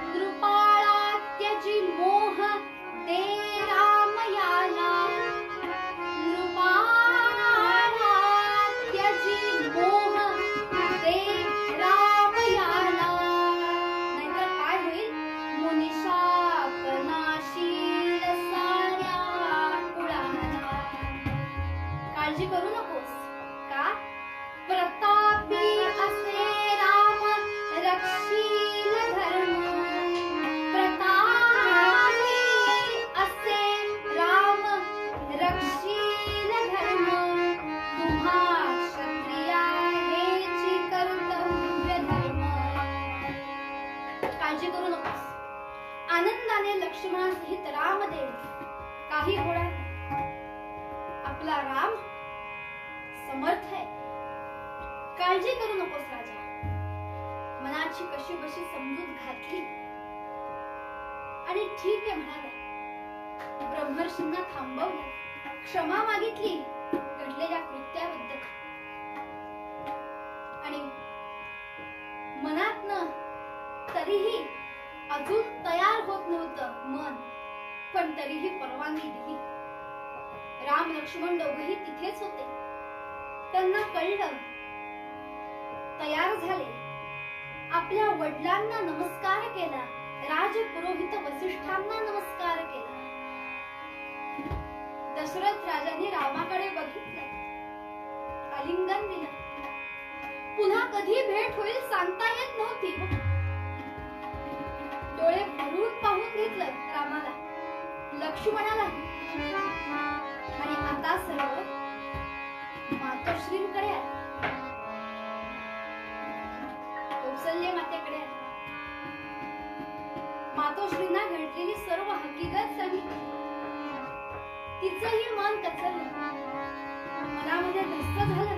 नृपाळा त्याची मोह दे राम याला. नृपाळा त्याची मोह दे राम याला, नाहीतर काय होईल? मुनिशाप नाशील साऱ्या कुळाला. काळ काळजी करू नकोस. का? प्रतापी असे राम रक्षील धर्म. प्रतापी असे राम रक्षील धर्म. तुम्हा क्षत्रिया हेची कर्तव्य धर्म. काळजी करू नकोस. आनंदाने लक्ष्मणासहित रामदेव काही होणार नाही. आपला राम समर्थ आहे. काळजी करू नकोस राजा. मनाची कशी बशी समजूत घातली आणि ठीक आहे म्हणाला. ब्रह्मर्षींना थांबवलं, क्षमा मागितली घडलेल्या कृत्याबद्दल. आणि मनातनं तरीही अजून तयार होत नव्हतं मन, पण तरीही परवानगी दिली. राम लक्ष्मण दोघेही तिथेच होते. त्यांना कळलं, तयार झाले. आपल्या वडिलांना नमस्कार केला. राजपुरोहित वसिष्ठांना नमस्कार केला. दशरथ राजांनी रामाकडे बघितलं, आलिंगन दिलं. पुन्हा कधी भेट होईल सांगता येत नव्हती. डोळे भरून पाहून घेतलं रामाला, लक्ष्मणाला. आणि आता सर्व मातोश्रींकडे आहे, कौसल्य मातेकडे आहे. मातोश्रींना घडलेली सर्व हकीकत सांगितली. तिचंही मन कचरलं, मनामध्ये धस्स झालं.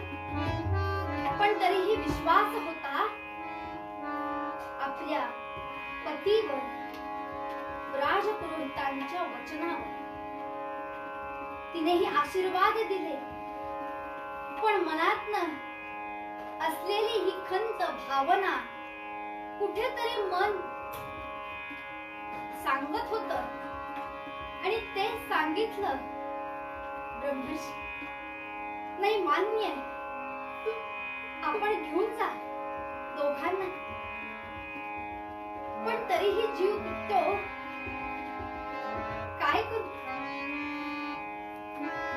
पण तरीही विश्वास होता आपल्या पतीवर, राजपुरोहितांच्या वचनावर. तिनेही आशीर्वाद दिले. पण मनातनं असलेली ही खंत भावना कुठेतरी मन सांगत होत आणि ते सांगितलं. ब्रह्मर्षी, नाही मान्य आहे, आपण घेऊन जा दोघांना. पण तरीही जीव तुटतो, काय करू?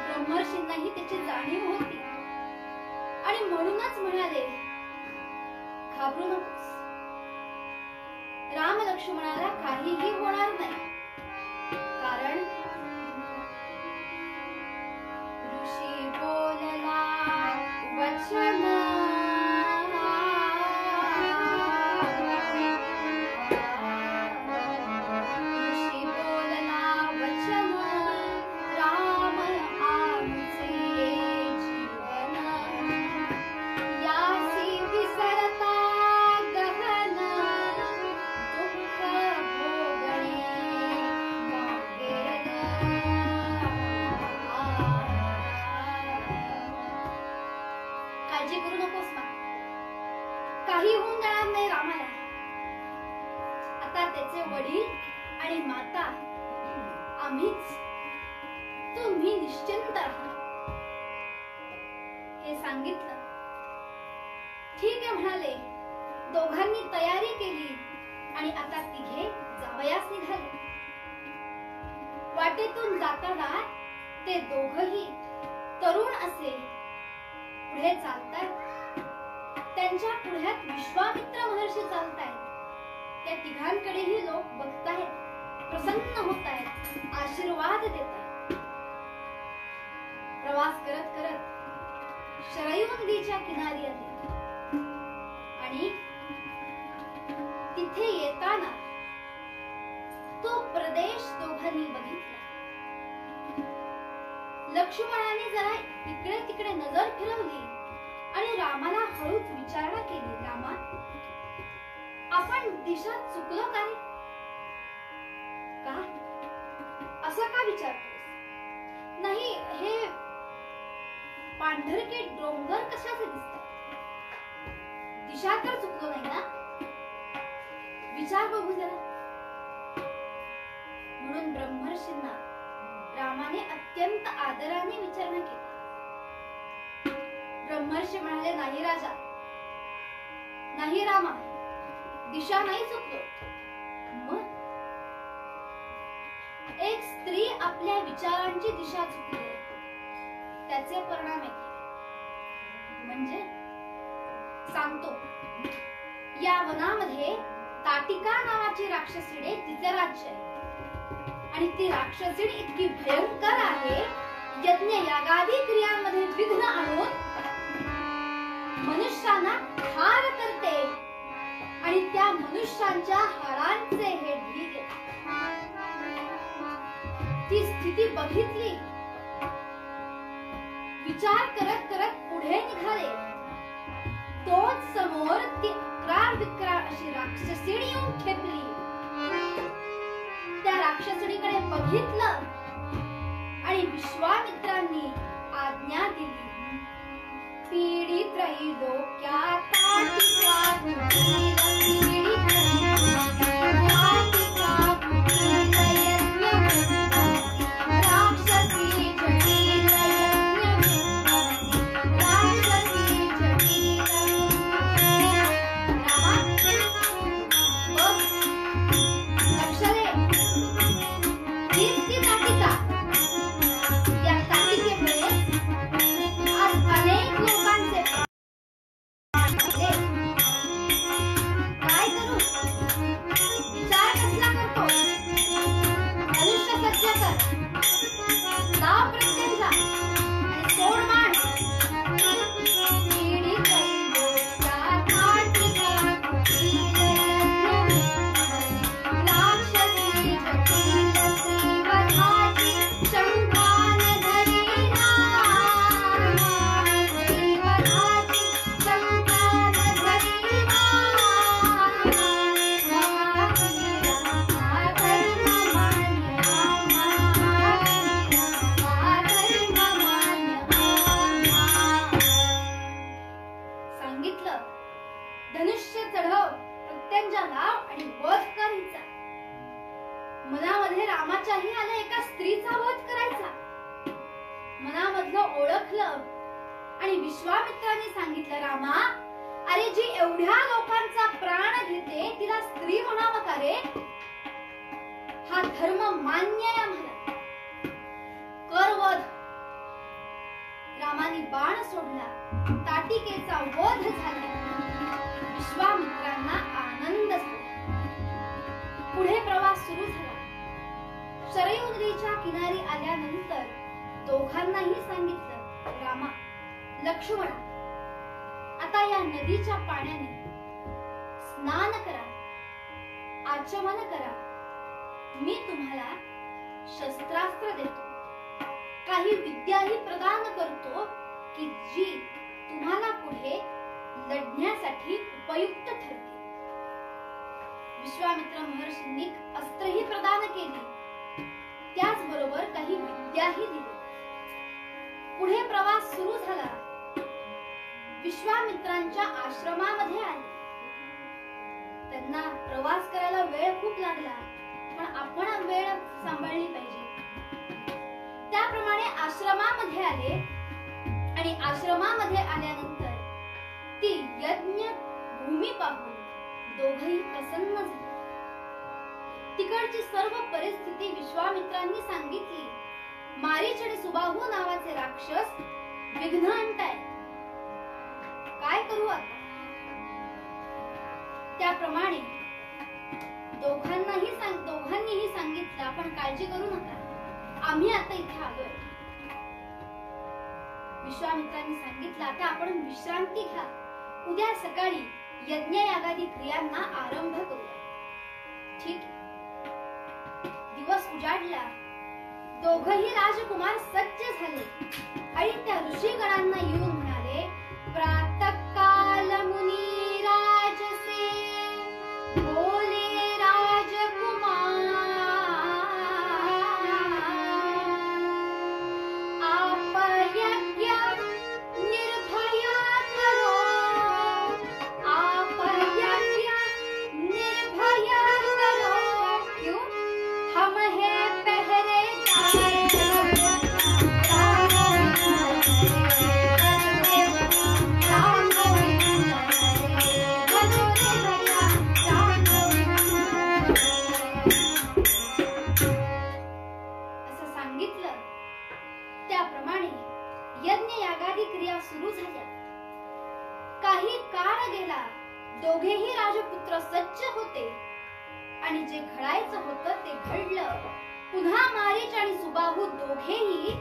ब्रह्मर्षींनाही त्याची जाणीव होती आणि म्हणूनच म्हणाले, घाबरू नकोस. राम लक्ष्मणाला काहीही होणार नाही. कारण ऋषी बोलला वचन. काळजी करू नकोस मा, काही होऊन जाणार नाही रामाला. आता त्याचे वडील आणि माता आम्हीच, तुम्ही निश्चिंत राहा. हे सांगितलं. ठीक आहे म्हणाले. दोघांनी तयारी केली आणि आता तिघे जावयास निघाले. वाटेतून जाताना ते दोघही तरुण असे पुढे चालतायत. त्यांच्या पुढ्यात विश्वामित्र महर्षी चालतायत. त्या तिघांकडेही लोक बघतायत, प्रसन्न होतायत, आशीर्वाद देतायत. प्रवास करत करत शरयू नदीच्या किनारी आले आणि तिथे येताना तो प्रदेश दोघांनी बघितला. लक्ष्मणाने जरा इकडे तिकडे नजर फिरवली आणि रामाला हळूच विचारणा केली, रामा, आपण दिशा चुकलो काय? का असं का विचारतोस? नाही, हे पांढरके डोंगर कशाचे दिसतात? दिशा तर चुकलो नाही ना? विचार बघू जरा. म्हणून ब्रह्मर्षींना रामाने अत्यंत आदराने विचारणा केली. ब्रह्मर्षी म्हणाले, नाही राजा, नाही रामा, दिशा नाही चुकलो. मग एक स्त्री आपल्या विचारांची दिशा चुकली. त्याचे परिणाम येते. म्हणजे सांगतो, या वनामध्ये ताटिका नावाची राक्षसीने तिचे राज्य आहे आणि ती राक्षसीण इतकी भयंकर आहे, यज्ञ यागादी क्रियांमध्ये विघ्न आणून मनुष्यांना ठार करते आणि त्या मनुष्यांच्या हाडांचे हे ढीग. ती स्थिती बघितली, विचार करत करत पुढे निघाले. तोच समोर ती अक्रार विक्रार अशी राक्षसीण येऊन ठेपली. त्या राक्षसीणीकडे बघितलं आणि विश्वामित्रांनी आज्ञा दिली, पीडित त्रैलोक्यात ताटिका कुटील, पीडित त्रैलोक्यात ताटिका कुटील यज्ञ विध्वंसी, राक्षसी जटिल यज्ञ विध्वंसी, राक्षसी जटिल. रामा, बघ, लक्ष दे, हीच ती ताटिका. या ताटिकेमुळे आज अनेक लोकांचे प्राण गेले. काय करू? विचार कसला करतो? मनुष्य सज्ज कर, लाव प्रत्यंचा आणि सोड मान. पीडित त्रैलोक्यात ताटिका कुटील यज्ञ विध्वंसी, राक्षसी जटिल श्रीवधाची शंका न धरीना, श्रीवधाची शंका न धरीना. महावीर धर्म मान्य, महावीर धर्म मान्य. सांगितलं, धनुष्य चढव, प्रत्यंचा लाव आणि वध कर हिचा. मनामध्ये रामाच्याही आलं एका स्त्रीचा वध करायचा. मनामधलं ओळखलं आणि विश्वामित्रांनी सांगितलं, रामा, अरे जी एवढ्या लोकांचा प्राण घेते तिला स्त्री म्हणावं का रे? हा धर्म मान्य आहे आम्हाला. कर वध. रामाने बाण सोडला, ताटिकेचा वध झाला. विश्वामित्रांना आनंद झाला. पुढे प्रवास सुरू झाला. शरयू नदीच्या किनारी आल्यानंतर दोघांनाही सांगितलं, रामा, लक्ष्मणा, आता या नदीच्या पाण्याने स्नान करा, आचमन करा. मी तुम्हाला शस्त्रास्त्र देतो, काही विद्याही प्रदान करतो की जी तुम्हाला पुढे लढण्यासाठी उपयुक्त ठरते. विश्वामित्र महर्षींनी अस्त्रही प्रदान केली, त्याचबरोबर काही विद्याही दिली. पुढे प्रवास सुरू झाला. विश्वामित्रांच्या आश्रमामध्ये आले. त्यांना प्रवास करायला वेळ खूप लागला, पण आपण वेळ सांभाळली पाहिजे. त्याप्रमाणे आश्रमामध्ये आले आणि आश्रमामध्ये आल्यानंतर ती यज्ञ भूमी पाहून दोघही प्रसन्न झाले. तिकडची सर्व परिस्थिती विश्वामित्रांनी सांगितली. मारीच आणि सुबाहू नावाचे राक्षस विघ्न आणतायत. काय करू आता? त्याप्रमाणे दोघांनीही सांगितलं, आपण काळजी करू नका, आम्ही आता इथे आलोय. विश्वामित्रांनी सांगितलं, आता आपण विश्रांती घ्या, उद्या सकाळी यज्ञ यागादी क्रियांना आरंभ करूया. ठीक. दिवस उजाडला. दोघही राजकुमार सज्ज झाले आणि त्या ऋषीगणांना येऊन म्हणाले, प्रातःकाल मुनी राजसे बोले राजकुमार, आप यज्ञ निर्भया करो, आप यज्ञ निर्भया करो. क्यों? हम है पहरेदार, यागादी क्रिया सुरू झाल्या. काही काळ गेला. दोघेही राजपुत्र सज्ज होते आणि जे घडायचं होतं ते घडलं. पुन्हा मारीच आणि सुबाहू दोघेही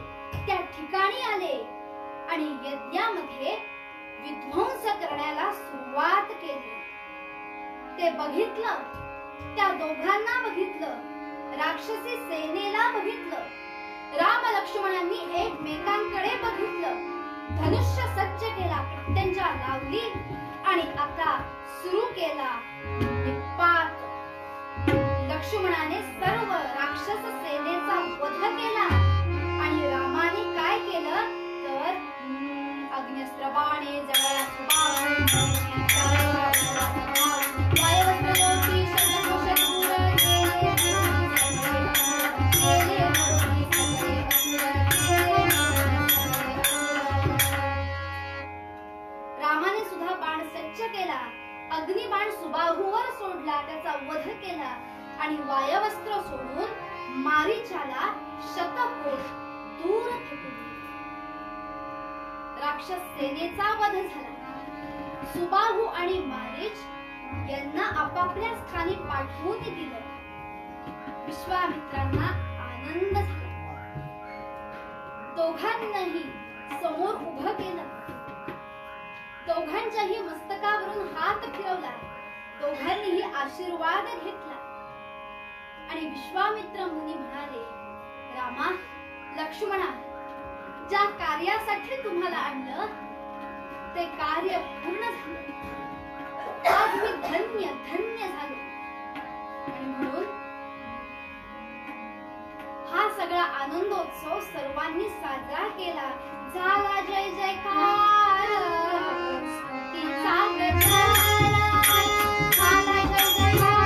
त्या ठिकाणी आले आणि यज्ञामध्ये विध्वंस करण्याला सुरुवात केली. ते बघितलं, त्या दोघांना बघितलं, राक्षसी सेनेला बघितलं. राम लक्ष्मणांनी एकमेकांकडे बघितलं, धनुष्य सज्ज केला, प्रत्यंचा लावली आणि आता सुरू केला निपात. लक्ष्मणाने सर्व राक्षस सेनेचा वध केला आणि रामाने काय केलं तर अग्निस्त्र बाणे जळाला रामाने सुद्धा बाण सज्ज केला. अग्निबाण सुबाहूवर सोडला, त्याचा वध केला आणि वायवस्त्र सोडून मारीचाला शतकोश दूर फेकून दिले. राक्षस सेनेचा वध झाला. सुबाहू आणि मारीच यांना आपापल्या स्थानी पाठवून दिलं. विश्वामित्रांना आनंद झाला. दोघांनाही समोर उभं केलं. दोघांच्याही मस्तकावरून हात फिरवला. दोघांनीही आशीर्वाद घेतला आणि विश्वामित्र मुनी म्हणाले, रामा, लक्ष्मणा, ज्या कार्यासाठी तुम्हाला आणलं ते कार्य पूर्ण झालं. आज मी धन्य धन्य झालो. आणि म्हणून हा सगळा आनंदोत्सव सर्वांनी साजरा केला. झाला जय जयकार, स्तुतीचा गजर, झाला जय जयकार,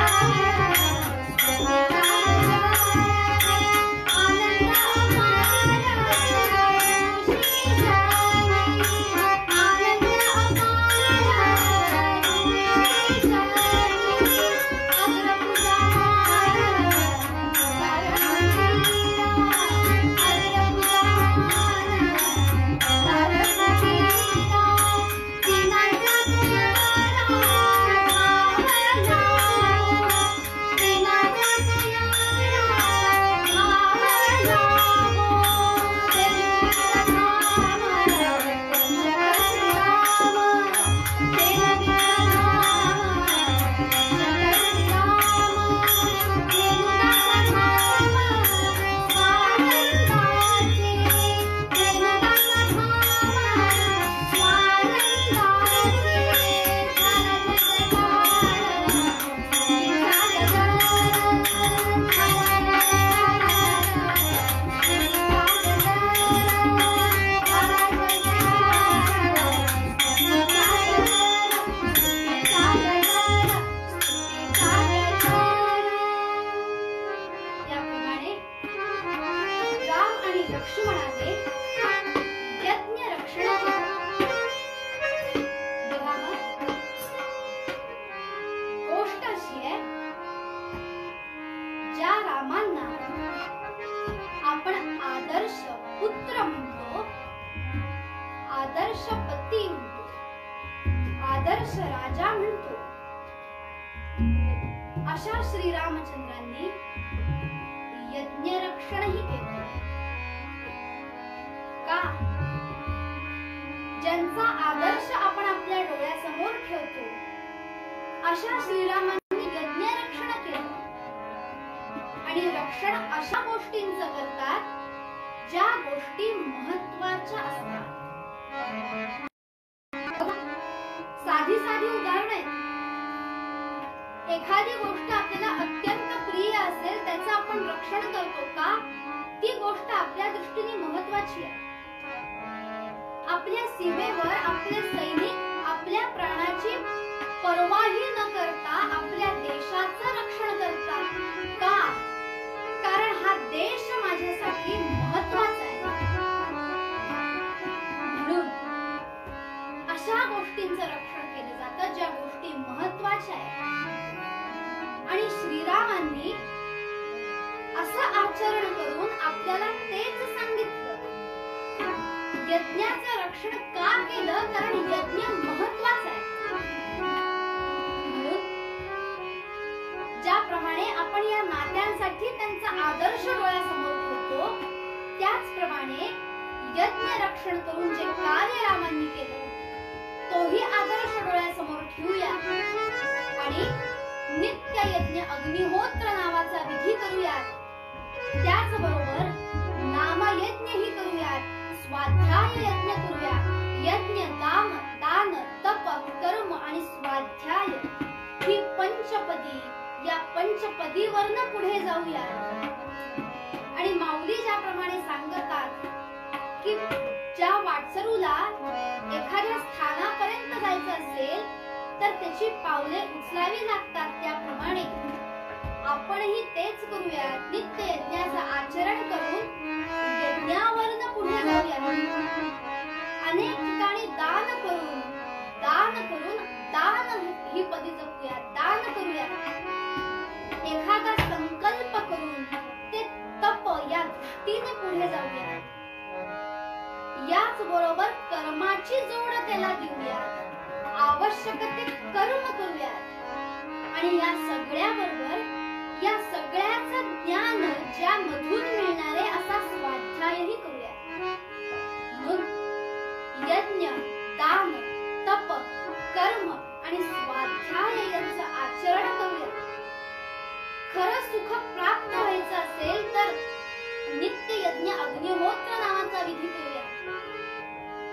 आदर्श पती म्हणतो, आदर्श राजा म्हणतो. अशा श्रीरामचंद्रांनी यज्ञ रक्षणही केलं. का? ज्यांचा आदर्श आपण आपल्या डोळ्यासमोर ठेवतो अशा श्रीरामांनी यज्ञ रक्षण केलं. आणि रक्षण अशा गोष्टींचं करतात ज्या गोष्टी महत्त्वाच्या असतात. साधी साधी उदाहरण आहेत. एखादी गोष्ट आपल्याला अत्यंत प्रिय असेल त्याचं आपण रक्षण करतो का? ती गोष्ट आपल्या दृष्टीने महत्त्वाची आहे. आपल्या सीमेवर आपले सैनिक आपल्या प्राणाची पर्वाही न करता आपल्या देशाचं रक्षण करतात. का? कारण हा देश माझ्यासाठी महत्त्वाचा आहे. म्हणून अशा गोष्टींचं रक्षण केलं जातं ज्या गोष्टी महत्त्वाच्या आहेत. आणि श्रीरामांनी असं आचरण करून आपल्याला तेच सांगितलं यज्ञाचं रक्षण का केलं? कारण यज्ञ महत्वाचा आहे. म्हणून ज्याप्रमाणे आपण या नात्यांसाठी त्यांचा आदर्श डोळ्यासमोर ठेवतो, त्याचप्रमाणे यज्ञ रक्षण करून जे कार्य रामांनी केलं तोही आदर्श डोळ्यासमोर ठेवूया आणि नित्य यज्ञ अग्निहोत्र नावाचा विधी करूयात. त्याचबरोबर नामयज्ञही करूयात, स्वाध्याय यज्ञ करूया. यज्ञ, दान, तप, कर्म आणि स्वाध्याय ही पंचपदी, या पंचपदीवरनं पुढे जाऊया. आणि माऊली ज्याप्रमाणे सांगतात की ज्या वाटसरूला एखाद्या स्थानापर्यंत जायचं असेल तर त्याची पावले उचलावी लागतात, त्याप्रमाणे आपणही तेच करूया. नित्य यज्ञाचं आचरण करून यज्ञावरनं पुढे जाऊया. अनेक ठिकाणी दान करून दान ही पदी जपूया, दान करूया. एखादा संकल्प करून ते तप या दृष्टीने पुढे जाऊया. याच बरोबर कर्माची जोड त्याला देऊया, आवश्यक ते कर्म करूया. आणि या सगळ्याबरोबर या सगळ्याचं ज्ञान ज्यामधून मिळणारे असा स्वाध्यायही करूया. मग यज्ञ, दान, तप, कर्म आणि स्वाध्याय यांचं आचरण करूया. खरं सुख प्राप्त व्हायचं असेल तर नित्य यज्ञ अग्निहोत्र नावाचा विधी करूया.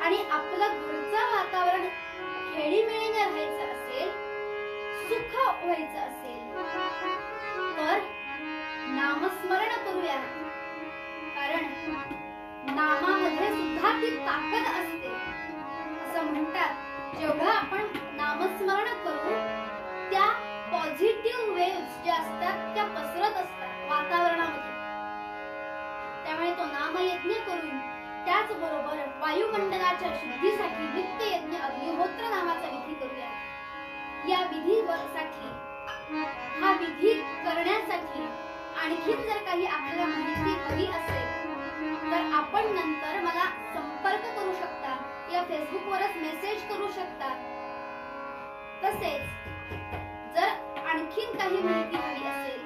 आणि आपलं घरचं वातावरण खेळीमेळीने राहायचं असेल, सुख व्हायचं असेल तर नामस्मरण करूया. कारण नामामध्ये सुद्धा ती ताकद असते. असं म्हणतात, जेवढं आपण नामस्मरण करू त्या पॉझिटिव्ह वेव्हज ज्या असतात त्या पसरत असतात वातावरणामध्ये. त्यामुळे तो नामयज्ञ करून त्याचबरोबर वायुमंडलाच्या शुद्धीसाठी नित्य यज्ञ अग्निहोत्र नावाचा विधी करूया. या विधीसाठी, हा विधी करण्यासाठी आणखीन जर काही आपल्याला माहिती हवी असेल तर आपण नंतर मला संपर्क करू शकता, या फेसबुकवरच मेसेज करू शकता. तसेच जर आणखीन काही माहिती हवी असेल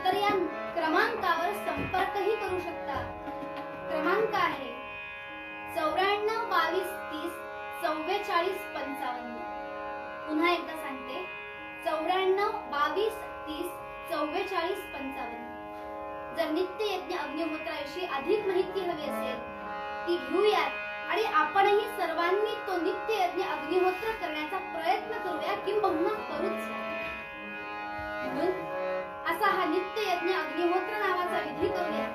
तर या क्रमांकावर संपर्कही करू शकता. क्रमांक आहे 94 22 30 44 55. पुन्हा एकदा सांगते, 94 22 30 44 55. जर नित्य यज्ञ अग्निहोत्राविषयी अधिक माहिती हवी असेल ती घेऊयात आणि आपणही सर्वांनी तो नित्य यज्ञ अग्निहोत्र करण्याचा प्रयत्न करूया, किंबहुना करूच. म्हणून असा हा नित्य यज्ञ अग्निहोत्र नावाचा विधी करूया,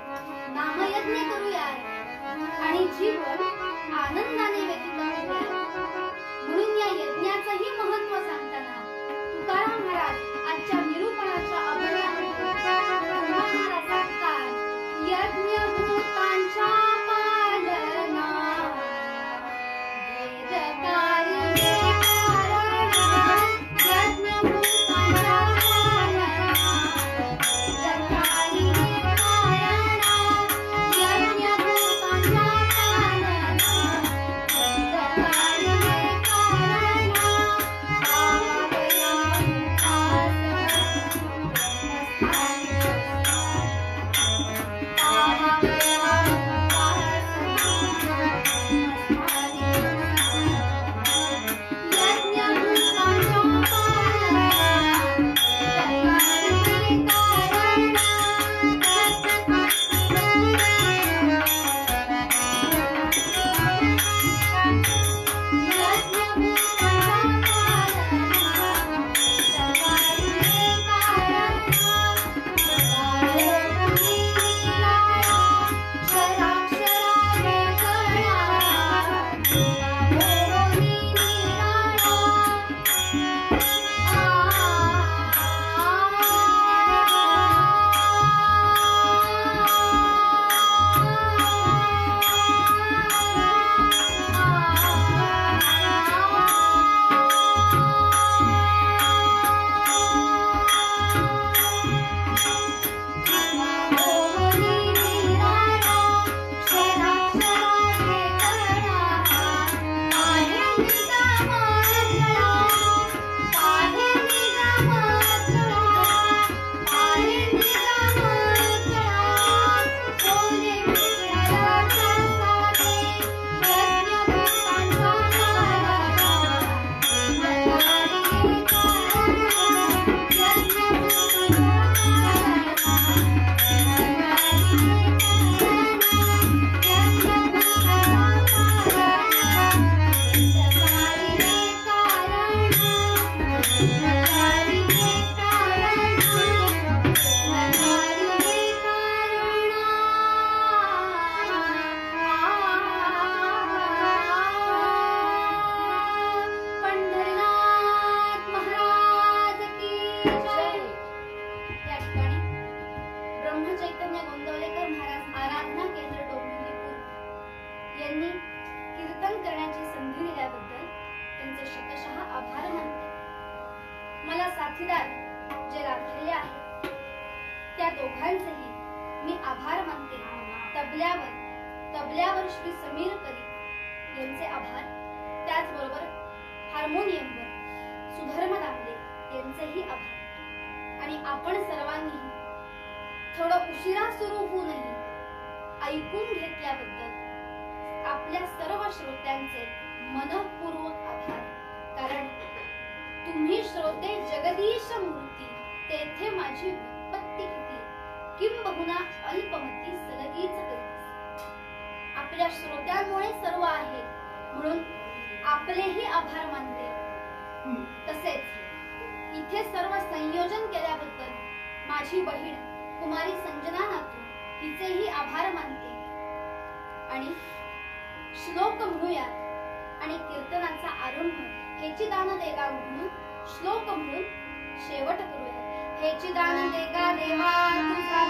नामयज्ञ करूया आणि जीवन आनंदाने व्यतीत करूया. म्हणून या यज्ञाचंही महत्व सांगताना तुकाराम महाराज आजच्या निरूपणाच्या अभंगामध्ये सांगतात, यज्ञ भूतांच्या पालना वेदकारी करण्याची संधी दिल्याबद्दल त्यांचे शतशः आभार मानते. मला साथीदार जे लाभलेले आहेत त्या दोघांचेही मी आभार मानते. तबल्यावर श्री समीर करी यांचे आभार, त्याचबरोबर हार्मोनियमवर सुधर्म दामले यांचेही आभार. आणि आपण सर्वांनी थोडं उशिरा सुरू होऊनही ऐकून घेतल्याबद्दल आपल्या सर्व श्रोत्यांचे मनःपूर्वक आभार. कारण तुम्ही श्रोते जगदीश मूर्ती, तेथे माझी विपत्ती किती, किंबहुना अल्पमती सलगीच करीस. आपल्या श्रोत्यांमुळे सर्व आहे म्हणून आपलेही आभार मानते. तसेच इथे सर्व संयोजन केल्याबद्दल माझी बहीण कुमारी संजना नातू हिचेही आभार मानते. आणि श्लोक म्हणूयात आणि कीर्तनाचा आरंभ हेची दान देगा म्हणून श्लोक म्हणून शेवट करूया. हेची दान देगा देवा तुझा